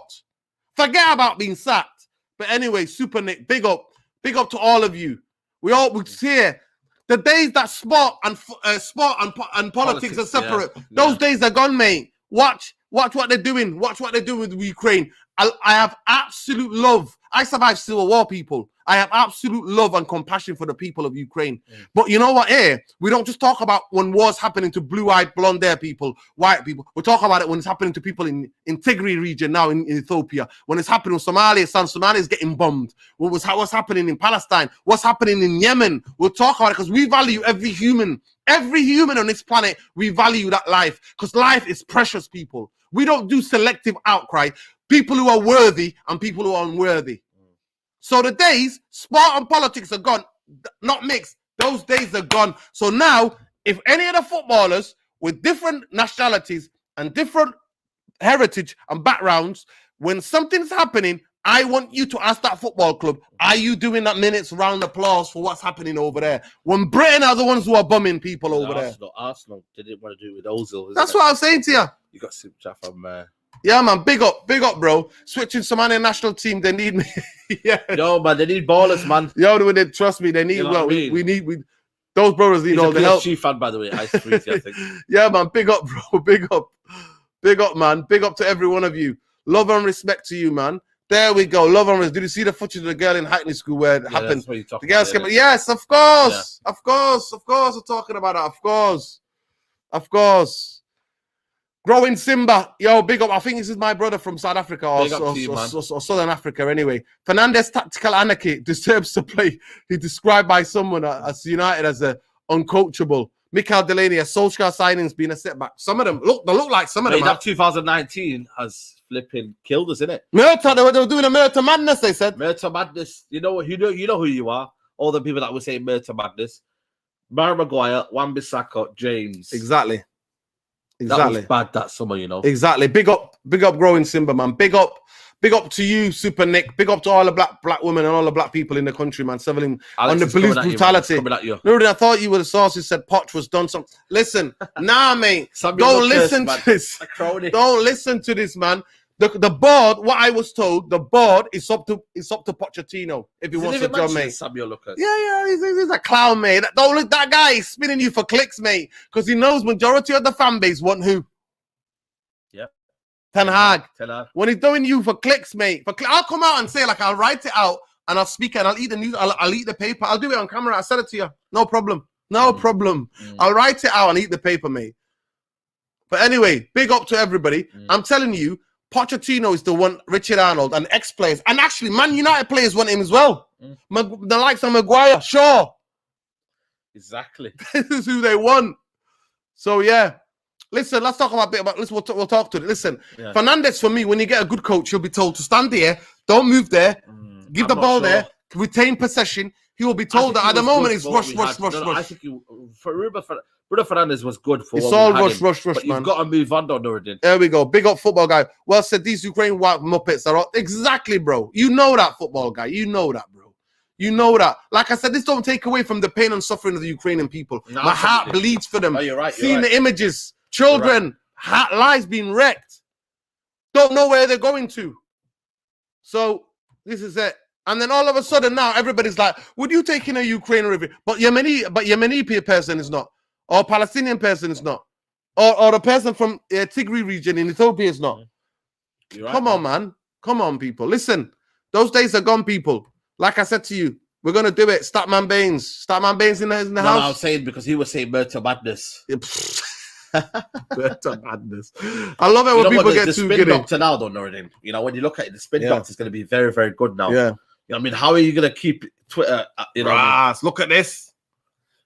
Speaker 2: Forget about being sacked. But anyway, Super Nick, big up to all of you. We're here. The days that sport and politics are separate, those days are gone, mate. Watch what they're doing. Watch what they're doing with Ukraine. I have absolute love. I survived civil war, people. I have absolute love and compassion for the people of Ukraine. But you know what? Here, we don't just talk about when war's happening to blue-eyed, blonde-hair people, white people. We talk about it when it's happening to people in Tigray region now in Ethiopia. When it's happening in Somalia, Somalia is getting bombed. What's happening in Palestine? What's happening in Yemen? We'll talk about it because we value every human. Every human on this planet, we value that life because life is precious, people. We don't do selective outcry. People who are worthy and people who are unworthy. So the days, sport and politics are gone, not mixed. Those days are gone. So now, if any of the footballers with different nationalities and different heritage and backgrounds, when something's happening, I want you to ask that football club, are you doing that minutes round applause for what's happening over there? When Britain are the ones who are bumming people over there.
Speaker 1: Arsenal didn't want to do it with Ozil.
Speaker 2: That's what I'm saying to you.
Speaker 1: You got super chat from...
Speaker 2: Yeah, man, big up, bro. Switching Somalia national team, they need me. Yeah.
Speaker 1: No, man, they need ballers, man.
Speaker 2: Yo, they trust me, they need, we need those brothers need all the help.
Speaker 1: He's a PSG fan, by the way. I think.
Speaker 2: Yeah, man, big up, bro. Big up, man. Big up to every one of you. Love and respect to you, man. There we go. Love and respect. Did you see the footage of the girl in Hackney School where it happened? The girls came. Yes, of course. Yeah. Of course. We're talking about that. Of course. Growing Simba, yo, big up. I think this is my brother from South Africa or Southern Africa anyway. Fernandez tactical anarchy deserves to play. He described by someone as United as a uncoachable. Mikel Delaney, a Solskjaer signing's been a setback. Some of them look like some of them.
Speaker 1: That 2019 has flipping killed us, innit?
Speaker 2: Murta, they were doing a Murta madness, they said.
Speaker 1: Murta madness. You know who you are. All the people that were saying Murta madness. Barry Maguire, Wan-Bissaka, James.
Speaker 2: Exactly.
Speaker 1: That was bad that summer, you know.
Speaker 2: Exactly. Big up Growing Simba, man. Big up to you, Super Nick. Big up to all the black women and all the black people in the country, man. Settling on the police brutality. No, I thought you were the source who said Poch was done something. Listen, nah, mate. Don't listen to this. Don't listen to this, man. The board, what I was told, the board is up to Pochettino if he wants a job, mate.
Speaker 1: Samuel Lucas.
Speaker 2: Yeah, he's a clown, mate. That guy is spinning you for clicks, mate, because he knows majority of the fan base want who.
Speaker 1: Yep.
Speaker 2: Ten Hag. When he's doing you for clicks, mate. I'll come out and say, like, I'll write it out and I'll speak it and I'll eat the news. I'll eat the paper. I'll do it on camera. I said it to you. No problem. I'll write it out and eat the paper, mate. But anyway, big up to everybody. I'm telling you, Pochettino is the one, Richard Arnold, and ex-players. And actually, Man United players want him as well. The likes of Maguire, sure.
Speaker 1: Exactly.
Speaker 2: This is who they want. So, yeah. Listen, let's talk about a bit about this. We'll talk to it. Listen, Fernandez, for me, when you get a good coach, he'll be told to stand there, don't move there, give the ball there, retain possession. He will be told that at the moment it's rush.
Speaker 1: I think Bruno Fernandes was good for
Speaker 2: it's all rush,
Speaker 1: but
Speaker 2: man.
Speaker 1: You've got to move on, though, Nuruddin.
Speaker 2: There we go. Big up football guy. Well said, these Ukraine white Muppets are all... Exactly, bro. You know that, football guy. You know that, bro. You know that. Like I said, this don't take away from the pain and suffering of the Ukrainian people. No, my heart bleeds for them.
Speaker 1: Oh, you're right.
Speaker 2: Seeing the images. Children, lives being wrecked. Don't know where they're going to. So, this is it. And then all of a sudden now, everybody's like, would you take in a Ukrainian review? But Yemeni person is not. Or Palestinian person is not. Or a person from Tigray region in Ethiopia is not. Right, come on, man. Come on, people. Listen, those days are gone, people. Like I said to you, we're going to do it. Statman Baines in the house.
Speaker 1: No, I was saying because he was saying Murta madness.
Speaker 2: Murta madness. I love it when people get too
Speaker 1: giddy. The spin doctor now, though, Nuruddin. You know, when you look at it, the spin doctor is going to be very, very good now.
Speaker 2: Yeah.
Speaker 1: You know, I mean, how are you going to keep Twitter?
Speaker 2: Look at this.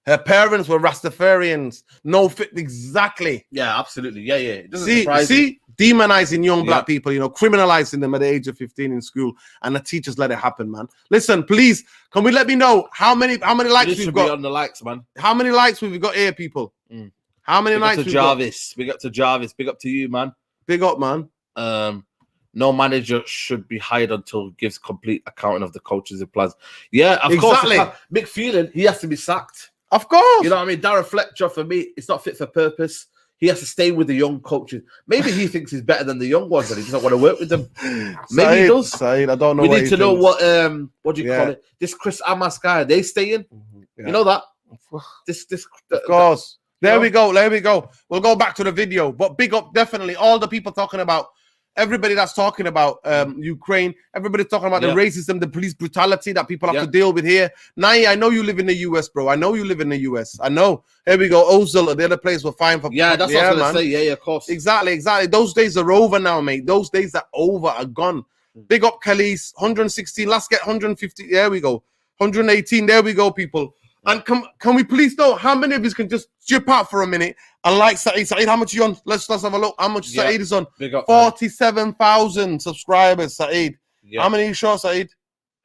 Speaker 2: Her parents were Rastafarians. No fit, exactly.
Speaker 1: Yeah, absolutely. Yeah. It doesn't surprise me.
Speaker 2: Demonizing young black people, you know, criminalizing them at the age of 15 in school, and the teachers let it happen, man. Listen, please, can we let me know how many likes we've got?
Speaker 1: Be on the likes, man.
Speaker 2: How many likes we've got here, people? How many likes we've got?
Speaker 1: Big up to Jarvis. Big up to you, man.
Speaker 2: Big up, man.
Speaker 1: No manager should be hired until gives complete accounting of the coaches and plans. Yeah, of course. Mick Phelan, he has to be sacked.
Speaker 2: Of course.
Speaker 1: You know what I mean? Darren Fletcher, for me, it's not fit for purpose. He has to stay with the young coaches. Maybe he thinks he's better than the young ones and he doesn't want to work with them. Maybe he does.
Speaker 2: Saeed, I don't know.
Speaker 1: We need to know what do you call it? This Chris Amas guy, are they staying? You know that?
Speaker 2: Of course. There we go. We'll go back to the video. But big up, definitely, all the people talking about, everybody that's talking about Ukraine, everybody talking about the racism, the police brutality that people have to deal with here. Nai, I know you live in the US, bro. I know you live in the US. I know. Here we go. Ozil, the other players were fine for.
Speaker 1: Yeah, that's what I was going to say. Yeah, of course.
Speaker 2: Exactly. Those days are over now, mate. Those days are over, are gone. Big up, Khalees. 116. Let's get 150. There we go. 118. There we go, people. And can we please know how many of you can just chip out for a minute and like Saeed? Saeed, how much are you on? Let's have a look. How much Saeed is on? 47,000 subscribers, Saeed. How many are you sure, Saeed?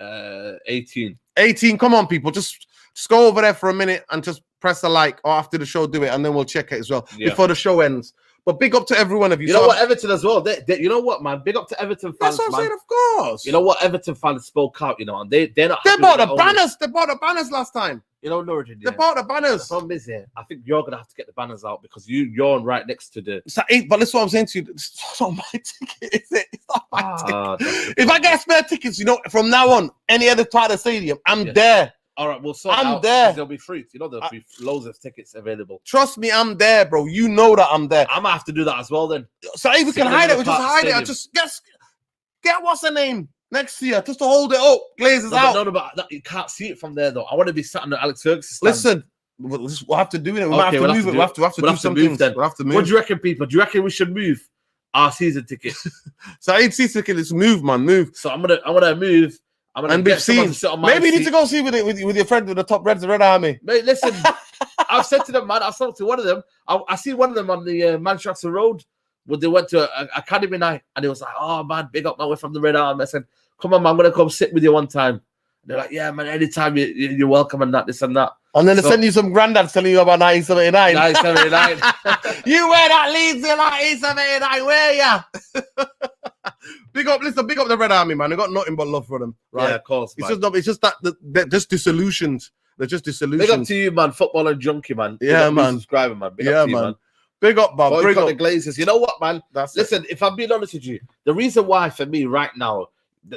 Speaker 1: 18.
Speaker 2: 18. Come on, people. Just go over there for a minute and just press a like, or after the show, do it, and then we'll check it as well before the show ends. But big up to every one of you.
Speaker 1: You know what, Everton as well. You know what, man? Big up to Everton fans.
Speaker 2: That's what I'm saying, of course.
Speaker 1: You know what, Everton fans spoke out, you know, and they're not.
Speaker 2: They bought the banners. They bought the banners last time.
Speaker 1: You know, Norwich.
Speaker 2: They bought the banners.
Speaker 1: The problem is here, I think you're gonna have to get the banners out because you're right next to the.
Speaker 2: But listen, what I'm saying to you, it's not my ticket, is it? It's not my ticket. If I get spare tickets, you know, from now on, any other part of the stadium, I'm there.
Speaker 1: All right, well,
Speaker 2: I'm there.
Speaker 1: There'll be free. You know, there'll be loads of tickets available.
Speaker 2: Trust me, I'm there, bro. You know that I'm there.
Speaker 1: I'm gonna have to do that as well then.
Speaker 2: So if we can hide it, we just hide it. I just get what's her name next year, just to hold it up. Glazes out.
Speaker 1: No, but you can't see it from there though. I want to be sat on the Alex Ferguson stand.
Speaker 2: Listen, we'll have to do it. We'll have to move it. We'll have to do something. We'll have to move.
Speaker 1: What do you reckon, people? Do you reckon we should move our season ticket?
Speaker 2: Season ticket is move, man, move.
Speaker 1: So I'm gonna move.
Speaker 2: And we've seen. Maybe you need to go see with your friend with the top Red Army.
Speaker 1: Mate, listen, I've said to them, man. I've talked to one of them. I see one of them on the Manchester Road when they went to Academy night, and he was like, "Oh man, big up, man, we're from the Red Army." I said, "Come on, man, I'm gonna come sit with you one time." And they're like, "Yeah, man, anytime you're welcome and that, this and that."
Speaker 2: And then they send you some granddads telling you about 1979.
Speaker 1: 1979.
Speaker 2: You wear that Leeds in 1979, where ya? Big up the Red Army, man. They got nothing but love for them, right?
Speaker 1: Yeah, of course.
Speaker 2: It's just that they're just disillusioned. They're just disillusioned.
Speaker 1: Big up to you, man. Footballer junkie, man.
Speaker 2: Yeah, man.
Speaker 1: Subscriber, man. Big up to you, man.
Speaker 2: Big up, Bob.
Speaker 1: Big up the Glazers. You know what, man?
Speaker 2: Listen,
Speaker 1: if I'm being honest with you, the reason why for me right now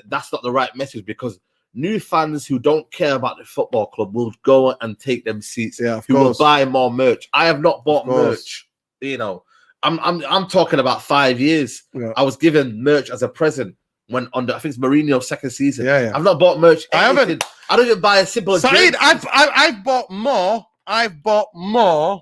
Speaker 1: that's not the right message because new fans who don't care about the football club will go and take them seats.
Speaker 2: Yeah, of
Speaker 1: who
Speaker 2: course.
Speaker 1: will buy more merch. I have not bought merch. You know, I'm talking about 5 years.
Speaker 2: Yeah.
Speaker 1: I was given merch as a present when I think it's Mourinho's second season.
Speaker 2: Yeah.
Speaker 1: I've not bought merch.
Speaker 2: I haven't.
Speaker 1: I don't even buy a simple.
Speaker 2: Saeed, I've bought more. I've bought more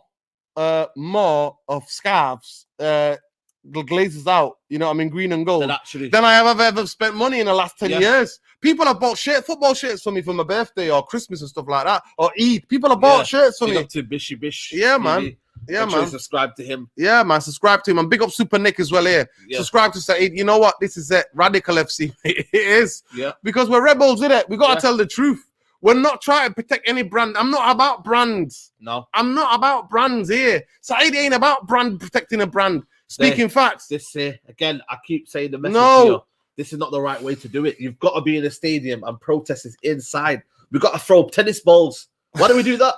Speaker 2: of scarves. The Glazers out. You know, I mean, green and gold. Than I have ever spent money in the last 10 years. People have bought football shirts for me for my birthday or Christmas and stuff like that, or Eid. People have bought shirts for me.
Speaker 1: Big up to Bishy Bish.
Speaker 2: Yeah, man. Yeah, man.
Speaker 1: Subscribe to him.
Speaker 2: Yeah, man. Subscribe to him. And big up Super Nick as well here. Yeah. Subscribe to Saeed. You know what? This is it. Radical FC. It is.
Speaker 1: Yeah.
Speaker 2: Because we're rebels, isn't it? We got to tell the truth. We're not trying to protect any brand. I'm not about brands.
Speaker 1: No.
Speaker 2: I'm not about brands here. Saeed ain't about protecting a brand. Speaking facts.
Speaker 1: Again, I keep saying the message here. This is not the right way to do it. You've got to be in a stadium and protest is inside. We've got to throw tennis balls. Why do we do that?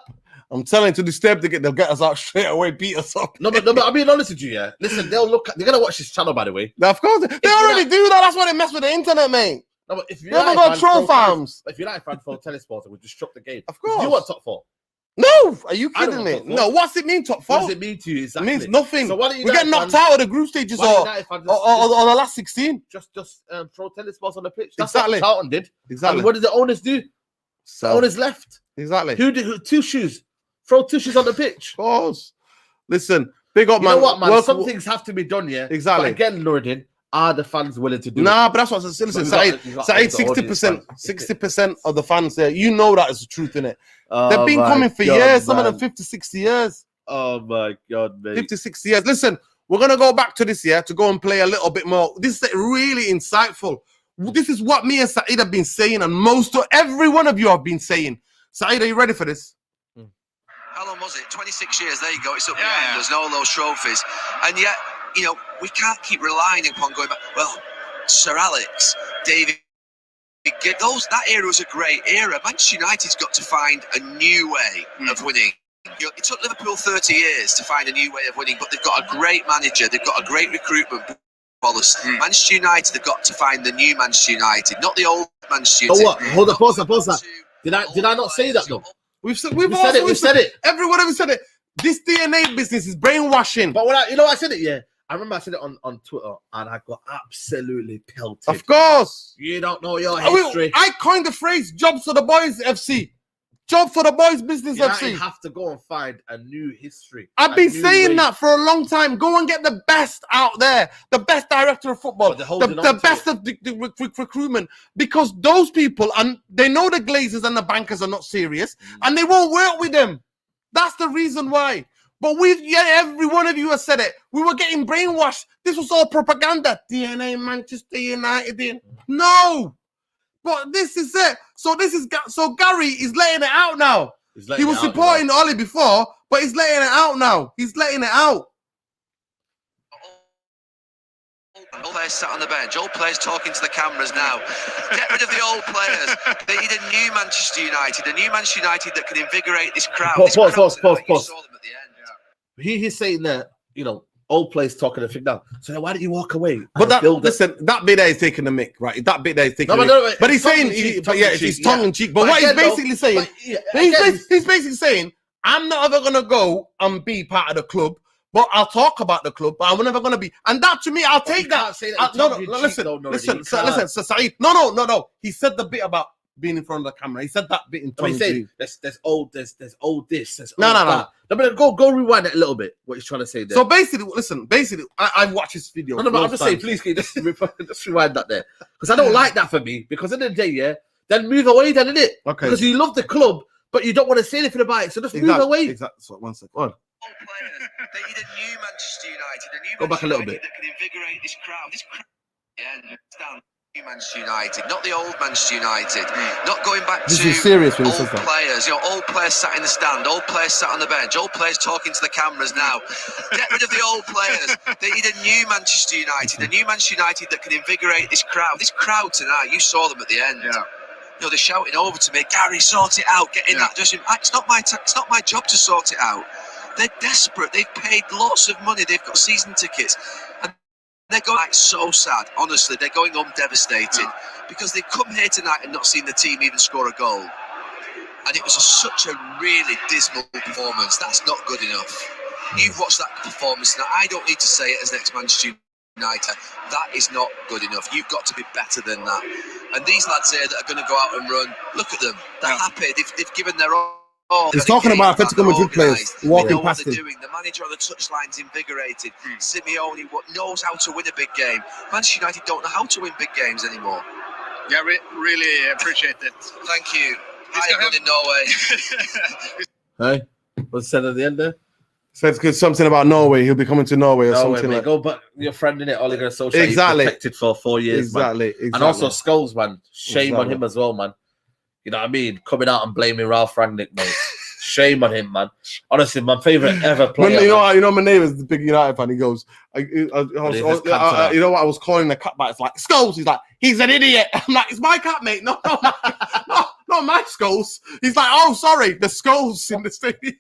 Speaker 2: I'm telling you, to disturb they'll get us out straight away, beat us up.
Speaker 1: No, but I'll be honest with you, yeah. Listen, they're gonna watch this channel, by the way.
Speaker 2: Now, of course, they already do that. That's why they mess with the internet, mate.
Speaker 1: No, but if you
Speaker 2: haven't got troll farms.
Speaker 1: If you're not a fan for tennis balls, we disrupt the game.
Speaker 2: Of course.
Speaker 1: You want top 4?
Speaker 2: No, are you kidding me? No, what's it mean, top 4?
Speaker 1: What does it mean to you? Exactly.
Speaker 2: It means nothing.
Speaker 1: So
Speaker 2: we get knocked out of the group stages or the last 16.
Speaker 1: Just throw tennis balls on the pitch.
Speaker 2: That's exactly
Speaker 1: what Charlton did.
Speaker 2: Exactly.
Speaker 1: And what did the owners do? The owners left.
Speaker 2: Exactly.
Speaker 1: Who did 2 shoes? Throw 2 shoes on the pitch.
Speaker 2: Of course. Listen, big up, man.
Speaker 1: You know what, man? Some things have to be done, yeah.
Speaker 2: Exactly.
Speaker 1: But again, Nuruddin, are the fans willing to do it?
Speaker 2: Nah, but that's what I said. Listen, Saeed, 60% of the fans there, you know that is the truth, innit? They've been coming for years, some of them 50, 60 years.
Speaker 1: Oh my God, mate.
Speaker 2: 50, 60 years. Listen, we're going to go back to this year to go and play a little bit more. This is really insightful. This is what me and Saeed have been saying, and every one of you have been saying. Saeed, are you ready for this?
Speaker 4: How long was it? 26 years. There you go. It's up behind us and all those trophies. And yet, you know, we can't keep relying upon going back. Well, Sir Alex, David, that era was a great era. Manchester United's got to find a new way of winning. You know, it took Liverpool 30 years to find a new way of winning, but they've got a great manager. They've got a great recruitment policy. Manchester United have got to find the new Manchester United, not the old Manchester United.
Speaker 1: Oh, what? Hold on, pause that. Did I not say that though?
Speaker 2: We've said
Speaker 1: it.
Speaker 2: Everyone ever said it. This DNA business is brainwashing.
Speaker 1: But I said it, yeah. I remember I said it on Twitter, and I got absolutely pelted.
Speaker 2: Of course.
Speaker 1: You don't know your history.
Speaker 2: I coined the phrase "Job for the Boys FC." Job for the Boys Business FC.
Speaker 1: You have to go and find a new history.
Speaker 2: I've been saying that for a long time. Go and get the best out there, the best director of football, the best of the recruitment, because those people, and they know the Glazers and the bankers are not serious, and they won't work with them. That's the reason why. But every one of you has said it. We were getting brainwashed. This was all propaganda. DNA Manchester United. No. But this is it. So Gary is letting it out now. He was supporting Ollie before, but he's letting it out now. He's letting it out.
Speaker 4: Old players sat on the bench. Old players talking to the cameras now. Get rid of the old players. They need a new Manchester United. A new Manchester United that can invigorate this crowd.
Speaker 1: Pause. He's saying that, old players talking the thing now. So why didn't you walk away?
Speaker 2: But that bit there is taking the mick, right? That bit there is taking the mick. But he's saying, it's tongue in cheek. But what he's basically saying, he's basically saying, I'm not ever going to go and be part of the club, but I'll talk about the club, but I'm never going to be. And that, to me, I'll take that. Listen, Saeed. No. He said the bit about being in front of the camera. He said that bit in tongue in cheek.
Speaker 1: There's old this, there's old that. No, go rewind it a little bit, what he's trying to say there.
Speaker 2: So basically, I've watched this video.
Speaker 1: No, but I'm just saying, please, just rewind that there. Because I don't like that for me. Because at the end of the day, then move away then, innit? Okay. Because you love the club, but you don't want to say anything about it. So just move away.
Speaker 2: Exactly. So, 1 second. Go on.
Speaker 4: They need a new Manchester United.
Speaker 1: Go back a little bit.
Speaker 4: That can invigorate this crowd. New Manchester United, not the old Manchester United. Not going back to
Speaker 2: serious when
Speaker 4: old players. Old players sat in the stand, old players sat on the bench, old players talking to the cameras now. Get rid of the old players. They need a new Manchester United, a new Manchester United that can invigorate this crowd. This crowd tonight, you saw them at the end. Yeah. They're shouting over to me, Gary, sort it out. Get in that dressing room. It's not my job to sort it out. They're desperate. They've paid lots of money. They've got season tickets. And they're going so sad. Honestly, they're going home devastated because they've come here tonight and not seen the team even score a goal. And it was such a really dismal performance. That's not good enough. You've watched that performance now. I don't need to say it as next Manchester United. That is not good enough. You've got to be better than that. And these lads here that are going to go out and run, look at them. They're happy. They've given their all.
Speaker 2: He's talking about Atletico Madrid players walking past him.
Speaker 4: The manager on the touchline's invigorated. Simeone knows how to win a big game. Manchester United don't know how to win big games anymore.
Speaker 3: Yeah, really appreciate it.
Speaker 4: Thank you. I'm in Norway.
Speaker 1: Hey, what's said at the end there?
Speaker 2: Said something about Norway. He'll be coming to Norway or something like that.
Speaker 1: Go back. Your friend in it, Ole Gunnar Solskjaer. Exactly. He's protected for 4 years,
Speaker 2: exactly.
Speaker 1: And also Scholes, man. Shame on him as well, man. You know what I mean? Coming out and blaming Ralf Rangnick, mate. Shame on him, man. Honestly, my favourite ever player.
Speaker 2: You know, my neighbour's the big United fan. He goes, you know what? I was calling the cat back. It's like, Scholes. He's like, he's an idiot. I'm like, it's my cat, mate. No, not my Scholes. He's like, oh, sorry, the Scholes in the stadium.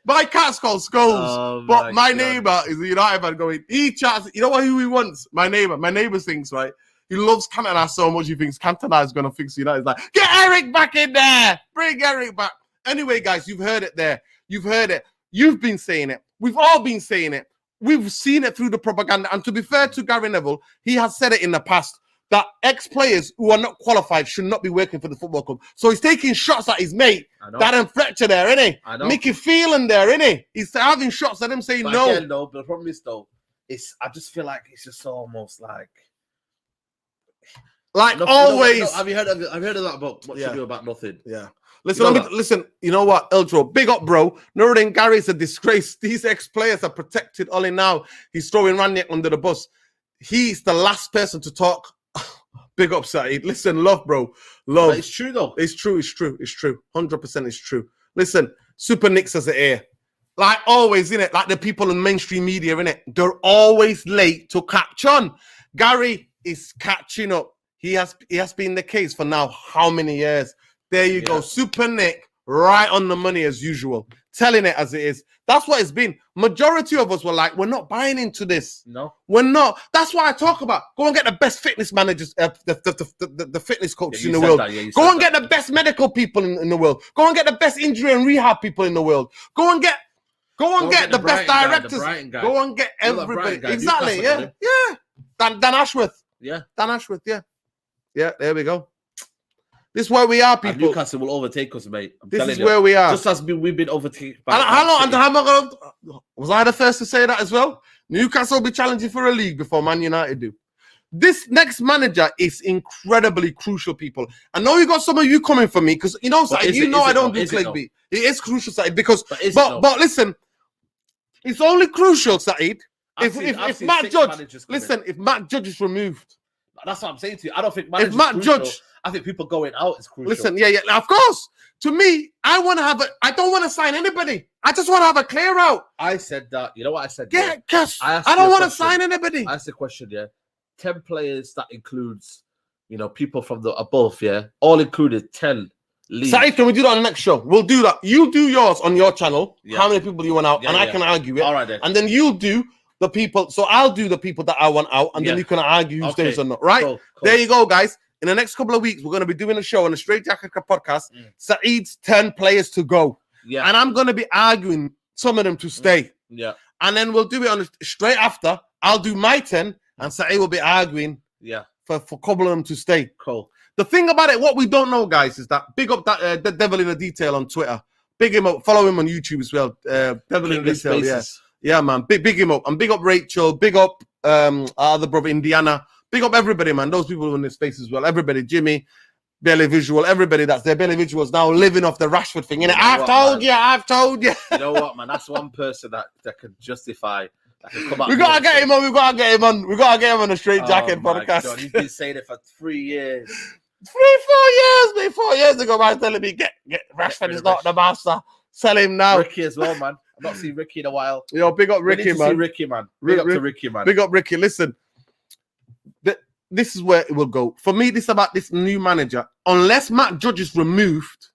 Speaker 2: My cat's called Scholes, but my neighbour is a United fan going, he chats, you know who he wants? My neighbour thinks, right? He loves Cantona so much he thinks Cantona is going to fix United. He's like, get Eric back in there. Bring Eric back. Anyway, guys, you've heard it there. You've heard it. You've been saying it. We've all been saying it. We've seen it through the propaganda. And to be fair to Gary Neville, he has said it in the past that ex-players who are not qualified should not be working for the football club. So he's taking shots at his mate, Darren Fletcher there, isn't he? Mickey Phelan there, isn't he? He's having shots at him saying no.
Speaker 1: Again, though, but the problem is, though, I just feel like it's just almost like always. Have you heard of that about what you do about nothing?
Speaker 2: Yeah. Listen. You know what, Eldro? Big up, bro. Nuruddin Gary's a disgrace. These ex-players are protected. Only now he's throwing Rangnick under the bus. He's the last person to talk. Big up, Saeed. Listen, love, bro. Love.
Speaker 1: But it's true, though.
Speaker 2: It's true. 100% it's true. Listen, Super Nicks has it here. Like always, innit? Like the people in mainstream media, innit? They're always late to catch on. Gary is catching up. He has been the case for now how many years? There you go. Super Nick right on the money as usual, telling it as it is. That's what it's been. Majority of us were like, we're not buying into this.
Speaker 1: No,
Speaker 2: we're not. That's why I talk about go and get the best fitness managers, the fitness coaches in the world. Go and get the best medical people in the world. Go and get the best injury and rehab people in the world. Go and get the best directors. Go and get everybody. Exactly. Yeah. Dan Ashworth.
Speaker 1: Yeah.
Speaker 2: Dan Ashworth. Yeah. Yeah. There we go. This is where we are, people.
Speaker 1: And Newcastle will overtake us, mate.
Speaker 2: This is where we are.
Speaker 1: Just as we've been overtaken.
Speaker 2: How long? Was I the first to say that as well? Newcastle will be challenging for a league before Man United do. This next manager is incredibly crucial, people. I know you got some of you coming for me because you know I don't do clickbait. It is crucial, Saeed, because but listen, it's only crucial, Saeed, if Matt Judge if Matt Judge is removed.
Speaker 1: That's what I'm saying to you. I don't think
Speaker 2: if Matt Judge.
Speaker 1: I think people going out is crucial.
Speaker 2: Listen, yeah, of course. To me, I don't want to sign anybody. I just want to have a clear out.
Speaker 1: I said that. You know what I said?
Speaker 2: Yeah, because I don't want to sign anybody.
Speaker 1: I asked the question, yeah. 10 players, that includes, people from the above, yeah. All included 10 leagues.
Speaker 2: Saeed, can we do that on the next show? We'll do that. You do yours on your channel. Yeah. How many people you want out? I can argue it.
Speaker 1: All right, then.
Speaker 2: And then you do the people. So I'll do the people that I want out. And then you can argue who stays or not. Right? Cool. There you go, guys. In the next couple of weeks, we're going to be doing a show on the Straight Jacket podcast. Saeed's 10 players to go. Yeah. And I'm going to be arguing some of them to stay.
Speaker 1: Yeah.
Speaker 2: And then we'll do it straight after. I'll do my 10 and Saeed will be arguing for a couple of them to stay.
Speaker 1: Cool.
Speaker 2: The thing about it, what we don't know, guys, is that big up that the Devil in the Detail on Twitter. Big him up. Follow him on YouTube as well. Devil in the Detail, yeah, man. Big him up. And big up Rachel. Big up our other brother, Indiana. Big up everybody, man. Those people in this space as well. Everybody, Jimmy, Barely Visual, everybody that's there. Barely Visual's now living off the Rashford thing. I've told you.
Speaker 1: You know what, man? That's one person that can justify. That can come out.
Speaker 2: We gotta get him on. We gotta get him on the Straight Jacket podcast.
Speaker 1: God, he's been saying it for 3 years.
Speaker 2: 4 years ago, man, telling me get Rashford is not the master. Sell him now.
Speaker 1: Ricky as well, man. I've not seen Ricky in a while.
Speaker 2: Yo, big up Ricky, man.
Speaker 1: Ricky, man. Big up to Ricky, man.
Speaker 2: Big up Ricky. Listen. This is where it will go. For me, this is about this new manager. Unless Matt Judge is removed,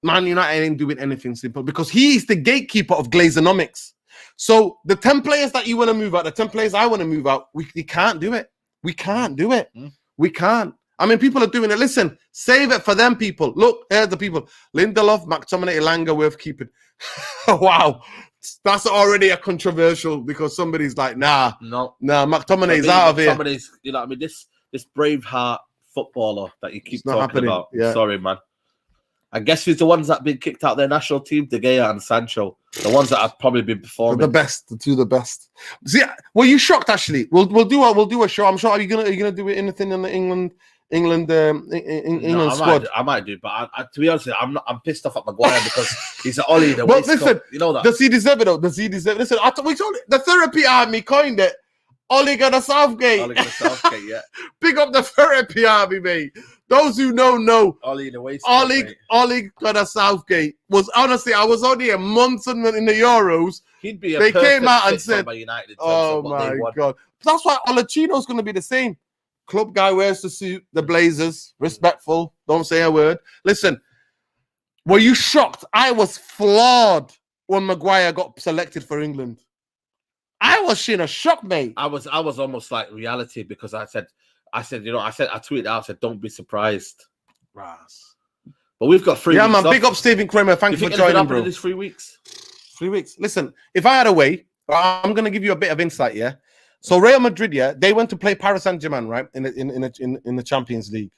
Speaker 2: Man United ain't doing anything simple because he's the gatekeeper of Glazonomics. So the 10 players that you want to move out, the 10 players I want to move out, we can't do it. We can't do it. We can't. I mean, people are doing it. Listen, save it for them, people. Look, here's the people. Lindelof, McTominay, Elanga, worth keeping. Wow. That's already a controversial because somebody's like, McTominay's out of here.
Speaker 1: McTominay's, I mean, this Braveheart footballer that you keep talking about. Yeah. Sorry, man. I guess who's the ones that have been kicked out of their national team? De Gea and Sancho. The ones that have probably been performing.
Speaker 2: The best. See, were you shocked actually? We'll do a show. I'm sure. Are you gonna do anything in the England squad?
Speaker 1: I might do, but to be honest, I'm pissed off at Maguire because he's an Ollie. But
Speaker 2: listen,
Speaker 1: you know that.
Speaker 2: Does he deserve it though? Does he deserve it? Listen, we told it, the therapy army coined it. Ollie got a Southgate.
Speaker 1: Yeah.
Speaker 2: Pick up the therapy army, mate. Those who know.
Speaker 1: Ollie in the waist.
Speaker 2: Ollie got a Southgate. Was honestly, I was only a month in the Euros.
Speaker 1: He'd be
Speaker 2: they came out and said,
Speaker 1: United
Speaker 2: "Oh my God!" That's why Olachino's going to be the same. Club guy wears the suit, the blazers, respectful, don't say a word. Listen, were you shocked? I was floored when Maguire got selected for England. I was in a shock, mate.
Speaker 1: I was almost like reality because I tweeted out, I said, don't be surprised.
Speaker 2: Ras.
Speaker 1: But we've got 3 weeks.
Speaker 2: Yeah, man, big up Stephen Kramer. Thanks for joining, bro.
Speaker 1: This 3 weeks?
Speaker 2: 3 weeks. Listen, if I had a way, I'm going to give you a bit of insight, yeah? So Real Madrid, they went to play Paris Saint-Germain, right, in the Champions League.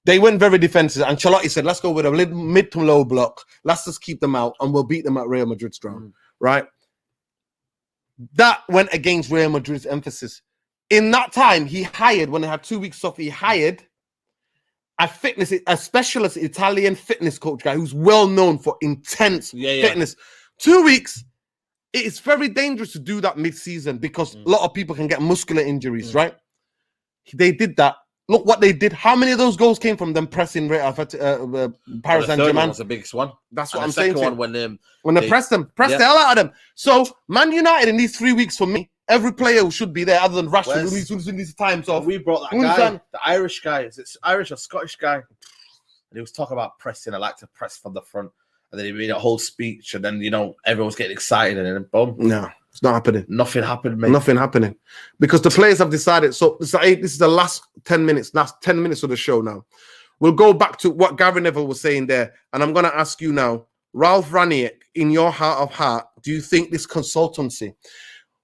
Speaker 2: They went very defensive. And Ancelotti said, let's go with a mid to low block. Let's just keep them out, and we'll beat them at Real Madrid's ground, right? That went against Real Madrid's emphasis. In that time, he hired, when they had 2 weeks off, he hired a specialist Italian fitness coach guy who's well known for intense fitness. 2 weeks. It is very dangerous to do that mid-season because a lot of people can get muscular injuries, right? They did that. Look what they did. How many of those goals came from them pressing Paris Saint-Germain?
Speaker 1: Was the biggest one.
Speaker 2: That's what I'm saying.
Speaker 1: The second one
Speaker 2: when they pressed the hell out of them. So Man United in these 3 weeks for me, every player who should be there other than Rashford who's in these times off.
Speaker 1: We brought that guy, the Irish guy. Is it Irish or Scottish guy? and he was talking about pressing. I like to press from the front. And then he made a whole speech, and then, you know, everyone's getting excited, and then boom.
Speaker 2: No, it's not happening.
Speaker 1: Nothing happened, mate.
Speaker 2: Nothing happening. Because the players have decided. So this is the last 10 minutes of the show now. We'll go back to what Gary Neville was saying there. And I'm going to ask you now, Ralf Rangnick, in your heart of heart, do you think this consultancy,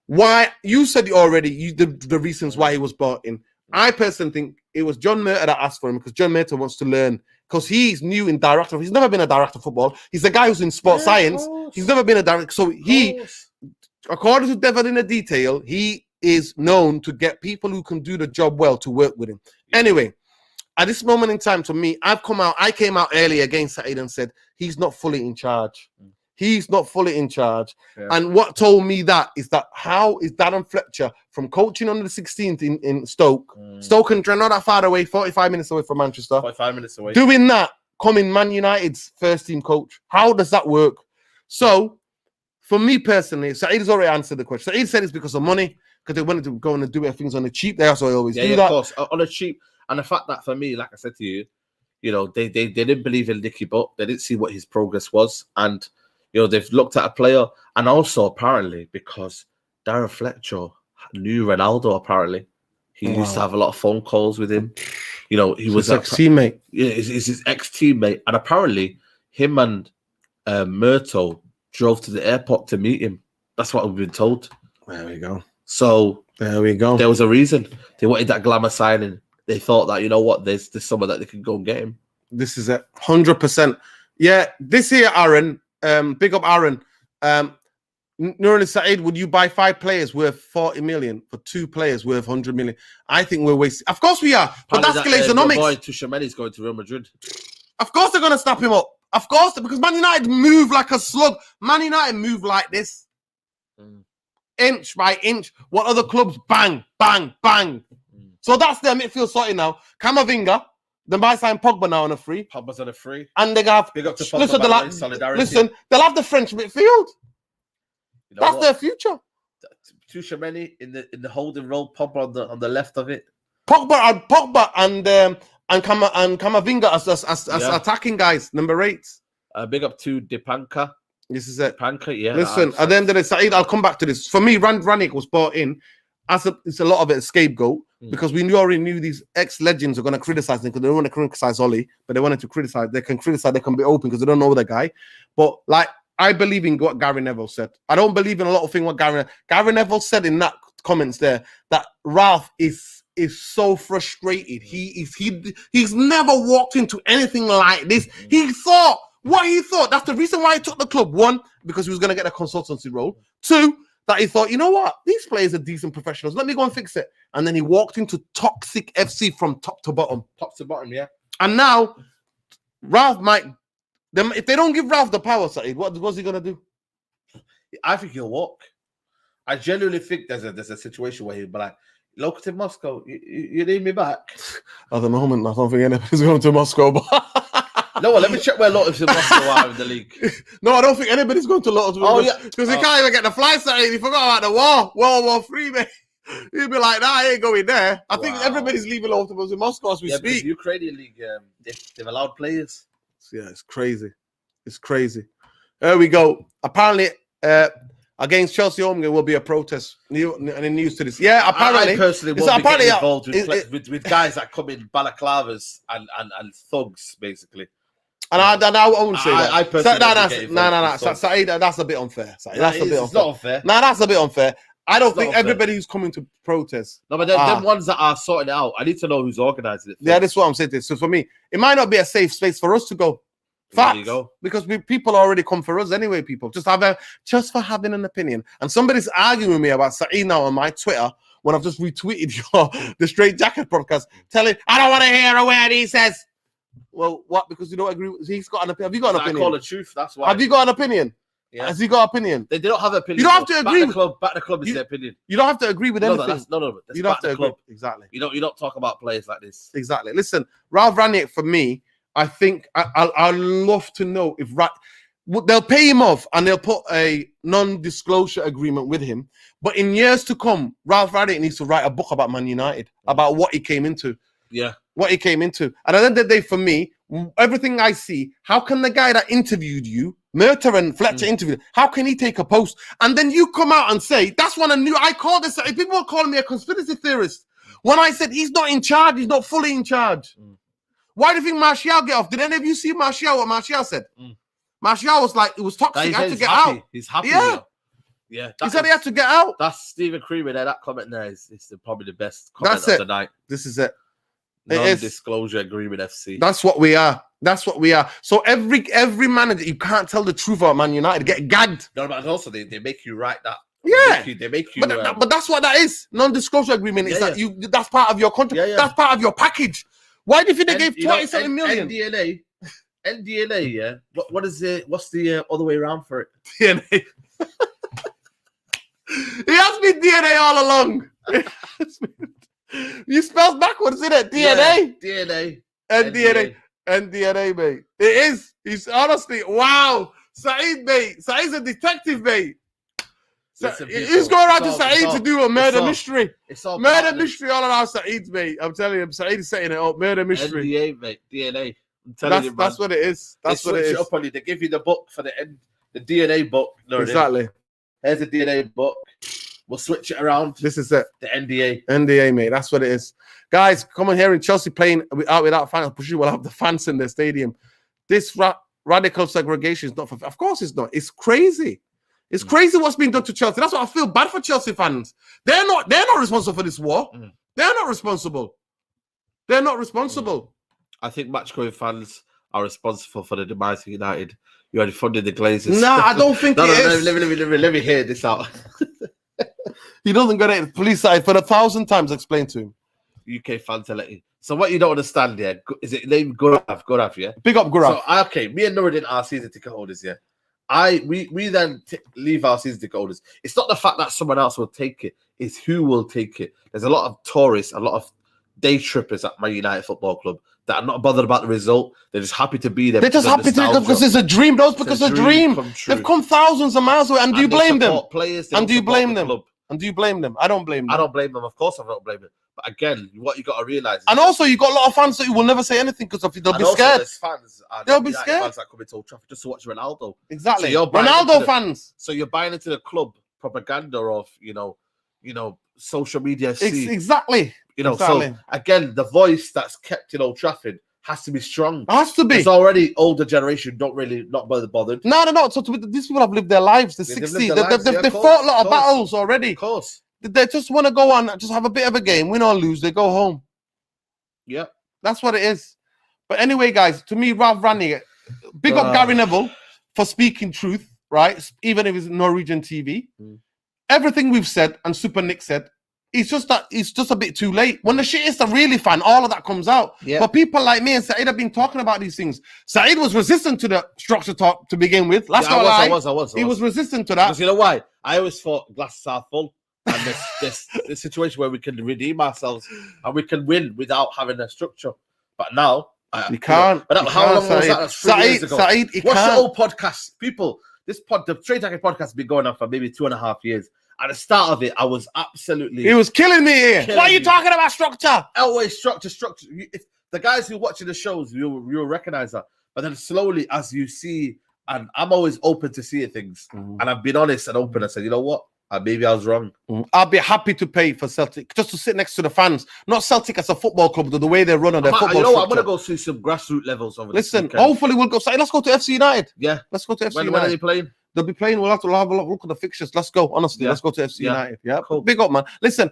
Speaker 2: why, you said already the reasons why he was brought in. I personally think it was John Murtagh that asked for him, because John Murtagh wants to learn, because he's new in director. He's never been a director of football. He's a guy who's in sports science. He's never been a director. So he, according to Devil in the Detail, he is known to get people who can do the job well to work with him. Anyway, at this moment in time, to me, I came out early against Saeed and said, he's not fully in charge. He's not fully in charge. Yeah. And what told me that is that how is Darren Fletcher from coaching under the 16th in Stoke, Stoke and not that far away, 45 minutes away from Manchester.
Speaker 1: 45 minutes away.
Speaker 2: Doing that, coming Man United's first team coach. How does that work? So, for me personally, Saeed has already answered the question. Saeed said it's because of money, because they wanted to go and do things on the cheap. That's why they always do that.
Speaker 1: Of course, on the cheap. And the fact that for me, like I said to you, you know, they didn't believe in Nicky Butt. They didn't see what his progress was. And you know, they've looked at a player, and also apparently because Darren Fletcher knew Ronaldo, apparently. He used to have a lot of phone calls with him. You know, he was
Speaker 2: his ex-teammate.
Speaker 1: Yeah, he's his ex-teammate. And apparently him and Murto drove to the airport to meet him. That's what we've been told.
Speaker 2: There we go.
Speaker 1: So
Speaker 2: there we go.
Speaker 1: There was a reason. They wanted that glamour signing. They thought that, you know what, there's someone that they can go and get him.
Speaker 2: This is it. 100%. Yeah, this here, Aaron. Big up Aaron. Nur and Saeed, would you buy 5 players worth 40 million for 2 players worth 100 million? I think we're wasting. Of course we are, but that's Glazonomics.
Speaker 1: Boy, Tuchemani's going to Real Madrid.
Speaker 2: Of course they're going to snap him up. Of course, because Man United move like a slug. Man United move like this, inch by inch. What other clubs? Bang, bang, bang. So that's their midfield sorted now. Camavinga. They might sign Pogba now on a free.
Speaker 1: Pogba's on a free.
Speaker 2: And they have...
Speaker 1: Big up to Pogba, solidarity.
Speaker 2: They'll have the French midfield.
Speaker 1: You know
Speaker 2: that's their future.
Speaker 1: Tuchemani in the holding role, Pogba on the left of it.
Speaker 2: Pogba and Camavinga as attacking guys, number 8.
Speaker 1: Big up to Depanka.
Speaker 2: This is it.
Speaker 1: Depanka, yeah.
Speaker 2: Listen, at the end of the Saeed, I'll come back to this. For me, Rangnick was brought in it's a lot of it a scapegoat. Because we already knew these ex-legends are going to criticize them because they don't want to criticize Ollie, but they wanted to criticize. They can be open because they don't know the guy. But like, I believe in what Gary Neville said. I don't believe in a lot of things what Gary Neville said in that comments there, that Ralf is so frustrated. He's never walked into anything like this. He thought what he thought. That's the reason why he took the club. 1, because he was going to get a consultancy role. 2, that he thought, you know what? These players are decent professionals. Let me go and fix it. And then he walked into toxic FC from top to bottom.
Speaker 1: Top to bottom, yeah.
Speaker 2: And now, Ralf might... If they don't give Ralf the power, Saeed, what's he going to do?
Speaker 1: I think he'll walk. I genuinely think there's a situation where he'll be like, local to Moscow, you need me back?
Speaker 2: At the moment, I don't think anybody's going to Moscow.
Speaker 1: No, let me check where Lotus in Moscow are in the league.
Speaker 2: No, I don't think anybody's going to Lotus.
Speaker 1: Oh, yeah.
Speaker 2: Because he can't even get the flights out. He forgot about the World War III, mate. He'd be like, nah, I ain't going there. I think everybody's leaving Lotus in Moscow as we speak.
Speaker 1: The Ukrainian league, they've allowed players.
Speaker 2: Yeah, it's crazy. It's crazy. There we go. Apparently, against Chelsea home game will be a protest. And news to this. Yeah, apparently.
Speaker 1: I personally won't be getting involved with guys that come in balaclavas and thugs, basically.
Speaker 2: And I won't say that.
Speaker 1: I personally
Speaker 2: no. Saeed, that's a bit unfair. That's a bit unfair.
Speaker 1: It's not unfair.
Speaker 2: No, that's a bit unfair. I don't think everybody who's coming to protest.
Speaker 1: No, but them ones that are sorting it out, I need to know who's organizing it.
Speaker 2: Yeah, that's what I'm saying. So for me, it might not be a safe space for us to go. Facts. There you go. Because people already come for us anyway, people. Just for having an opinion. And somebody's arguing with me about Saeed now on my Twitter when I've just retweeted the Straight Jacket podcast, telling, I don't want to hear a word he says. Well, what? Because you don't agree with... He's got an opinion. Have you got an opinion?
Speaker 1: I call the truth, that's why.
Speaker 2: Have you got an opinion?
Speaker 1: Yeah.
Speaker 2: Has he got an opinion?
Speaker 1: They don't have an opinion.
Speaker 2: You don't have to agree.
Speaker 1: Back the club is their opinion.
Speaker 2: You don't have to agree with anything.
Speaker 1: No.
Speaker 2: You don't have to agree. Exactly.
Speaker 1: You don't talk about players like this.
Speaker 2: Exactly. Listen, Ralf Rangnick, for me, I think I'd love to know if they'll pay him off and they'll put a non-disclosure agreement with him. But in years to come, Ralf Rangnick needs to write a book about Man United, about what he came into.
Speaker 1: Yeah.
Speaker 2: What he came into. And at the end of the day, for me, everything I see, how can the guy that interviewed you, Murta and Fletcher interviewed, how can he take a post? And then you come out and say, that's one I knew. I called this, people are calling me a conspiracy theorist. When I said he's not in charge, he's not fully in charge. Why do you think Martial get off? Did any of you see Martial, what Martial said? Martial was like, it was toxic, he had to get out.
Speaker 1: He's happy.
Speaker 2: Yeah.
Speaker 1: Yeah.
Speaker 2: He said he had to get out.
Speaker 1: That's Stephen Creamer there. That comment there is probably the best comment of the night.
Speaker 2: This is it.
Speaker 1: Non-disclosure agreement FC.
Speaker 2: That's what we are. That's what we are. So every manager, you can't tell the truth about Man United. Get gagged.
Speaker 1: No, but also they make you write that.
Speaker 2: Yeah.
Speaker 1: They make you.
Speaker 2: But that's what that is. Non-disclosure agreement. Is that you? That's part of your contract. That's part of your package. Why do you think they gave 27 million?
Speaker 1: NDLA. Yeah. What is it? What's the other way around for it?
Speaker 2: DNA. He has been DNA all along. You spelled backwards, isn't it? DNA.
Speaker 1: DNA.
Speaker 2: NDNA, mate. It is. He's honestly, wow. Saeed, mate. Saeed's a detective, mate. He's going around to Saeed to do a murder mystery.
Speaker 1: It's all
Speaker 2: murder mystery all around Saeed's, mate. I'm telling you, Saeed is setting it up. Murder mystery.
Speaker 1: NDA, mate. DNA. I'm telling you, man.
Speaker 2: That's what it is. That's what it is.
Speaker 1: Up on you. They give you the book for the DNA book. No,
Speaker 2: exactly.
Speaker 1: Here's the DNA book. We'll switch it around.
Speaker 2: This is it.
Speaker 1: The NDA.
Speaker 2: NDA, mate. That's what it is. Guys, come on here in Chelsea playing out without fans. I'm sure we'll have the fans in the stadium. This radical segregation is not for... Of course it's not. It's crazy. It's crazy what's being done to Chelsea. That's why I feel bad for Chelsea fans. They're not responsible for this war. They're not responsible. They're not responsible.
Speaker 1: I think match-going fans are responsible for the demise of United. You already funded the Glazers.
Speaker 2: Nah, I don't think it is.
Speaker 1: Let me hear this out.
Speaker 2: He doesn't get it. The police side for 1,000 times explained to him.
Speaker 1: UK fans are letting. So what you don't understand, yeah, is it named Gurav, yeah?
Speaker 2: Big up Gurav.
Speaker 1: So okay, me and Nuruddin are season ticket holders, yeah. We then leave our season ticket holders. It's not the fact that someone else will take it; it's who will take it. There's a lot of tourists, a lot of day trippers at Man United Football Club that are not bothered about the result. They're just happy to be there.
Speaker 2: They're just happy to because it's a dream. Because it's a dream. They've come thousands of miles away, and do you blame them? And do you blame them? And do you blame them? I don't blame them.
Speaker 1: I don't blame them. Of course, I don't blame them. But again, what you got to realize,
Speaker 2: and also you got a lot of fans that will never say anything because they'll be scared. They'll be scared.
Speaker 1: Fans that come into Old Trafford just to watch Ronaldo.
Speaker 2: Exactly. So Ronaldo fans.
Speaker 1: So you're buying into the club propaganda of social media.
Speaker 2: Exactly.
Speaker 1: So again, the voice that's kept in Old Trafford has to be strong.
Speaker 2: It has to be.
Speaker 1: It's already older generation not bothered.
Speaker 2: No. So these people have lived their lives. They're 60. They've fought a lot of battles already.
Speaker 1: Of course.
Speaker 2: They just want to go on, just have a bit of a game, win or lose, they go home.
Speaker 1: Yeah.
Speaker 2: That's what it is. But anyway, guys, to me, Ralf Rangnick, big up Gary Neville for speaking truth, right? Even if it's Norwegian TV. Everything we've said and Super Nick said, it's just a bit too late. When the shit is the really fan, all of that comes out. Yeah. But people like me and Saeed have been talking about these things. Saeed was resistant to the structure talk to begin with.
Speaker 1: I was.
Speaker 2: He was resistant to that.
Speaker 1: Because you know why? I always thought glasses are full. And this situation where we can redeem ourselves and we can win without having a structure. But now
Speaker 2: you can't.
Speaker 1: How long was that? That's 3 years ago.
Speaker 2: Saeed,
Speaker 1: what's the old podcast? People, the Trade Tackle podcast has been going on for maybe 2.5 years. At the start of it, I was absolutely.
Speaker 2: He was killing me here. Why are you talking about structure?
Speaker 1: Always structure. If the guys who are watching the shows, you'll recognize that. But then slowly, as you see, and I'm always open to seeing things, and I've been honest and open. I said, you know what? Maybe I was wrong.
Speaker 2: I'll be happy to pay for Celtic just to sit next to the fans. Not Celtic as a football club, but the way they run on their football.
Speaker 1: You know what? I'm gonna go see some grassroots levels over.
Speaker 2: Listen, hopefully we'll go. Let's go to FC United.
Speaker 1: Yeah,
Speaker 2: let's go to FC United.
Speaker 1: When are they playing?
Speaker 2: They'll be playing. We'll have a look at the fixtures. Let's go. Honestly, let's go to FC United. Yeah, cool. Big up, man. Listen,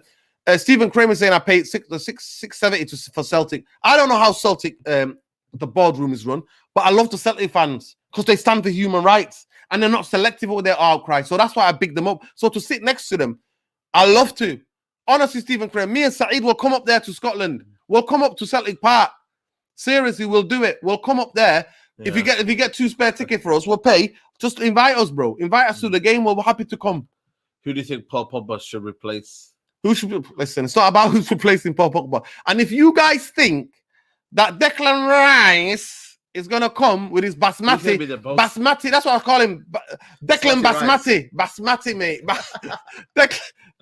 Speaker 2: Stephen Kramer saying I paid $670 for Celtic. I don't know how Celtic the boardroom is run, but I love the Celtic fans because they stand for human rights and they're not selective with their outcry. So that's why I picked them up. So to sit next to them, I love to. Honestly, Stephen Kramer, me and Saeed will come up there to Scotland. We'll come up to Celtic Park. Seriously, we'll do it. We'll come up there. Yeah. If you get 2 spare tickets for us, we'll pay. Just invite us, bro. Invite us to the game. We're happy to come.
Speaker 1: Who do you think Paul Pogba should replace?
Speaker 2: Listen, it's not about who's replacing Paul Pogba. And if you guys think that Declan Rice is gonna come with his basmati, that's what I call him. Declan Basmati. Basmati, mate.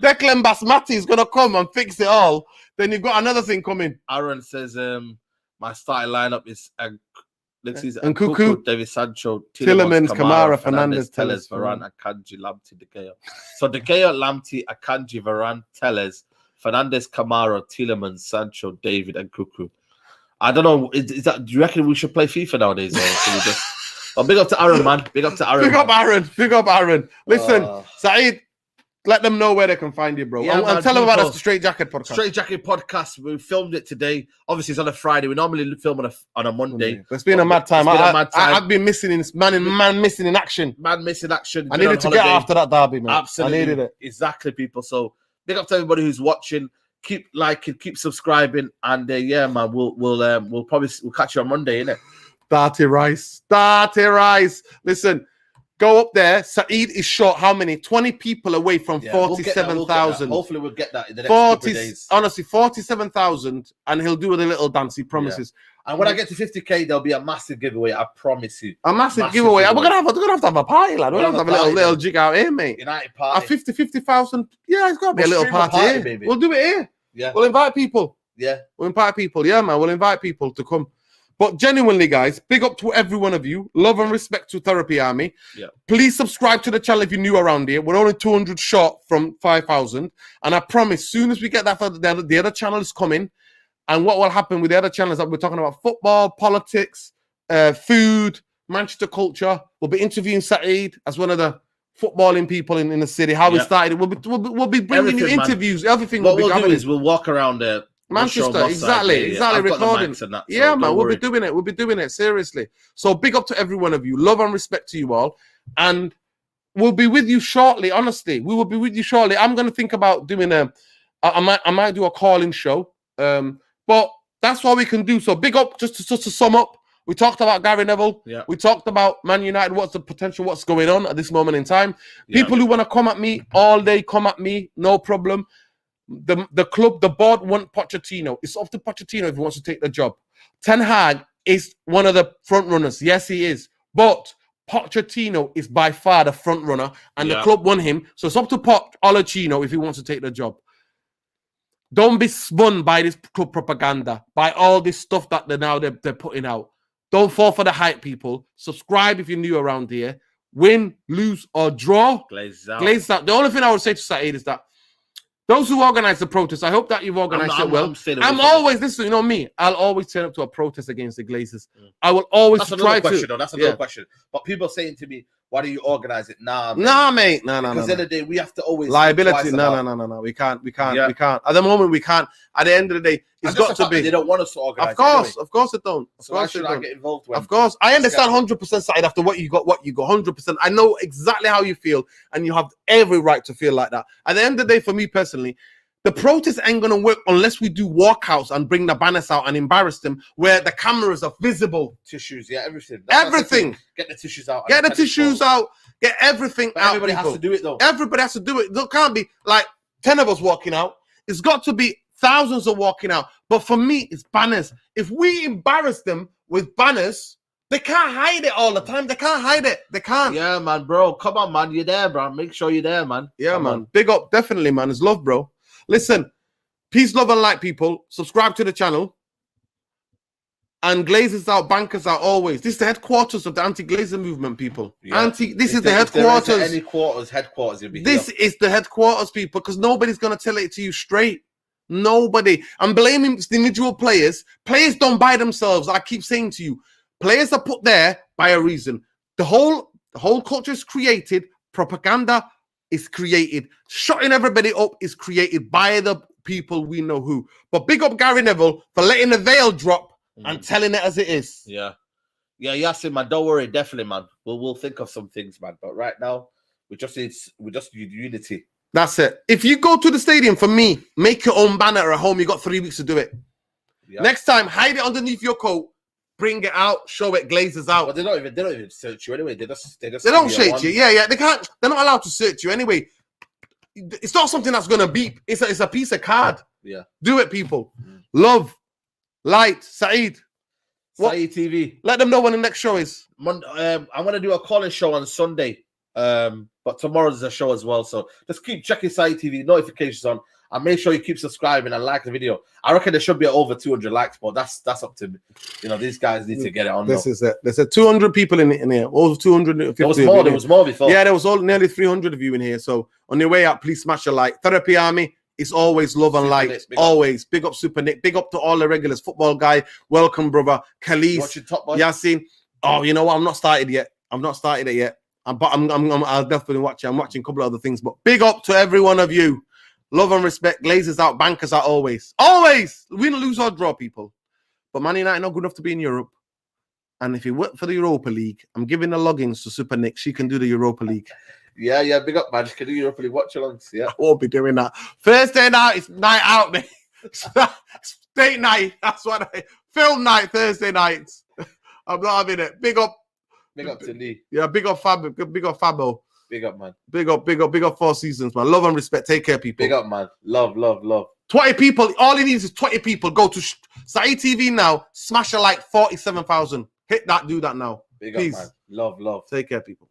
Speaker 2: Declan Basmati is gonna come and fix it all. Then you've got another thing coming.
Speaker 1: Aaron says, my starting lineup is Next season.
Speaker 2: And Cuckoo,
Speaker 1: David Sancho,
Speaker 2: Tielemans, Kamara, Fernandes,
Speaker 1: Telles, Varane, Akanji, Lamptey, De Gea. So De Gea, Lamptey, Akanji, Varane, Telles, Fernandes, Kamara, Tielemans, Sancho, David, and Cuckoo. I don't know. Is that? Do you reckon we should play FIFA nowadays? Or can we just... Oh, big up to Aaron, man. Big up to Aaron.
Speaker 2: Big up Aaron. Listen, Saeed, let them know where they can find you, bro.
Speaker 1: Yeah,
Speaker 2: and tell them about the Straight Jacket podcast.
Speaker 1: Straight Jacket podcast. We filmed it today. Obviously, it's on a Friday. We normally film on a Monday.
Speaker 2: It's been a mad time. I've been missing in man missing in action.
Speaker 1: Man missing action.
Speaker 2: I needed to get after that derby, man.
Speaker 1: Absolutely.
Speaker 2: I needed it.
Speaker 1: Exactly, people. So big up to everybody who's watching. Keep liking, keep subscribing, and yeah, man, we'll catch you on Monday, innit? Dirty rice. Listen. Go up there. Saeed is short. How many? 20 people away from 47,000. Hopefully, we'll get that in the next couple of days.
Speaker 2: Honestly, 47,000, and he'll do the little dance. He promises.
Speaker 1: Yeah. And when I get to 50k, there'll be a massive giveaway. I promise you.
Speaker 2: A massive giveaway. We're gonna have to have a party, lad. We're gonna have a little jig out here, mate.
Speaker 1: United party.
Speaker 2: A 50,000. Yeah, it's gotta be a little party here. Baby. We'll do it here.
Speaker 1: Yeah.
Speaker 2: We'll invite people.
Speaker 1: Yeah.
Speaker 2: We'll invite people. Yeah, man. We'll invite people to come. But genuinely, guys, big up to every one of you. Love and respect to Therapy Army.
Speaker 1: Yeah.
Speaker 2: Please subscribe to the channel if you're new around here. We're only 200 short from 5,000. And I promise, as soon as we get that, the other channel is coming. And what will happen with the other channels that we're talking about, football, politics, food, Manchester culture. We'll be interviewing Saeed as one of the footballing people in the city. How we started. We'll be bringing you interviews. Man. Everything
Speaker 1: what
Speaker 2: we'll
Speaker 1: do is we'll walk around there.
Speaker 2: Manchester, exactly recording. That, so yeah, man, we'll be doing it seriously. So big up to every one of you. Love and respect to you all, and we'll be with you shortly. Honestly, we will be with you shortly. I'm going to think about doing I might do a call-in show, but that's what we can do. So big up. Just to sum up, we talked about Gary Neville.
Speaker 1: Yeah.
Speaker 2: We talked about Man United. What's the potential? What's going on at this moment in time? Yeah. People who want to come at me all day, come at me, no problem. The club, the board want Pochettino. It's up to Pochettino if he wants to take the job. Ten Hag is one of the front runners. Yes, he is. But Pochettino is by far the front runner, and the club want him. So it's up to Pochettino if he wants to take the job. Don't be spun by this club propaganda, by all this stuff that they're putting out. Don't fall for the hype, people. Subscribe if you're new around here. Win, lose, or draw.
Speaker 1: Glaze out.
Speaker 2: The only thing I would say to Saeed is that those who organize the protest, I hope that you've organized it well. I'm always, listen, you know me, I'll always turn up to a protest against the Glazers. I will always try to.
Speaker 1: That's another question. But people saying to me, why do you organize it? Nah,
Speaker 2: mate. No.
Speaker 1: Because at the end of the day, we have to always
Speaker 2: liability. No. We can't. At the moment, we can't. At the end of the day, it's got to be.
Speaker 1: They don't want us to organize.
Speaker 2: Of course, they don't.
Speaker 1: So why should I get involved?
Speaker 2: Of course, I understand 100% side after what you got. 100%. I know exactly how you feel, and you have every right to feel like that. At the end of the day, for me personally, the protest ain't gonna work unless we do walkouts and bring the banners out and embarrass them, where the cameras are visible.
Speaker 1: Tissues, everything.
Speaker 2: Everything.
Speaker 1: Get the tissues out.
Speaker 2: Get the tissues out. Get everything out.
Speaker 1: Everybody has to do it though.
Speaker 2: Everybody has to do it. It can't be like 10 of us walking out. It's got to be thousands of walking out. But for me, it's banners. If we embarrass them with banners, they can't hide it all the time. They can't hide it. They can't.
Speaker 1: Yeah, man, bro. Come on, man. You're there, bro. Make sure you're there, man.
Speaker 2: Yeah,
Speaker 1: Come
Speaker 2: man.
Speaker 1: on.
Speaker 2: Big up. Definitely, man. It's love, bro. Listen, peace, love, and light, people. Subscribe to the channel. And Glazers out, bankers out always. This is the headquarters of the anti-Glazer movement, people.
Speaker 1: Yeah.
Speaker 2: This is the headquarters.
Speaker 1: Headquarters, you'll be
Speaker 2: this
Speaker 1: here.
Speaker 2: Is the headquarters, people, because nobody's going to tell it to you straight. Nobody. I'm blaming the individual players. Players don't buy themselves. I keep saying to you, players are put there by a reason. The whole culture is created. Propaganda is created. Shutting everybody up is created by the people we know who. But big up Gary Neville for letting the veil drop and telling it as it is.
Speaker 1: Yeah, Yasin, man. Don't worry, definitely, man. We'll think of some things, man. But right now, we just need unity.
Speaker 2: That's it. If you go to the stadium, for me, make your own banner at home. You got 3 weeks to do it. Yeah. Next time, hide it underneath your coat. Bring it out, show it, Glazers out.
Speaker 1: But they don't even search you anyway. They
Speaker 2: don't search you. Yeah. They can't. They're not allowed to search you anyway. It's not something that's gonna beep. It's a piece of card.
Speaker 1: Yeah.
Speaker 2: Do it, people. Love, light, Saeed.
Speaker 1: Saeed TV.
Speaker 2: Let them know when the next show is.
Speaker 1: I'm gonna do a calling show on Sunday. But tomorrow's a show as well. So just keep checking Saeed TV notifications on. And make sure you keep subscribing and like the video. I reckon there should be over 200 likes, but that's up to me. You know, these guys need to get it on.
Speaker 2: This is it. There's 200 people in here. Over 250.
Speaker 1: There was more before.
Speaker 2: Yeah, there was nearly 300 of you in here. So on your way out, please smash a like. Therapy Army. It's always love and light. Always. Big up Super Nick. Big up to all the regulars. Football guy. Welcome, brother. Khalees. Yasin. Oh, you know what? I'm not started yet. But I'll definitely watch it. I'm watching a couple of other things. But big up to every one of you. Love and respect. Glazers out. Bankers out always. Always. Win, lose, or draw, people. But Man United not good enough to be in Europe. And if you work for the Europa League, I'm giving the logins to Super Nick. She can do the Europa League.
Speaker 1: Yeah, big up, man. She can do Europa League watch-alongs. Yeah,
Speaker 2: I won't be doing that. Thursday night is night out, man. Date night. That's what film night. Thursday nights. I'm not having it. Big up
Speaker 1: to Lee.
Speaker 2: Yeah, big up Fabo.
Speaker 1: Big up, man.
Speaker 2: Big up 4 seasons, man. Love and respect. Take care, people.
Speaker 1: Big up, man. Love.
Speaker 2: 20 people. All he needs is 20 people. Go to Saeed TV now. Smash a like 47,000. Hit that. Do that now.
Speaker 1: Big up, man. Love.
Speaker 2: Take care, people.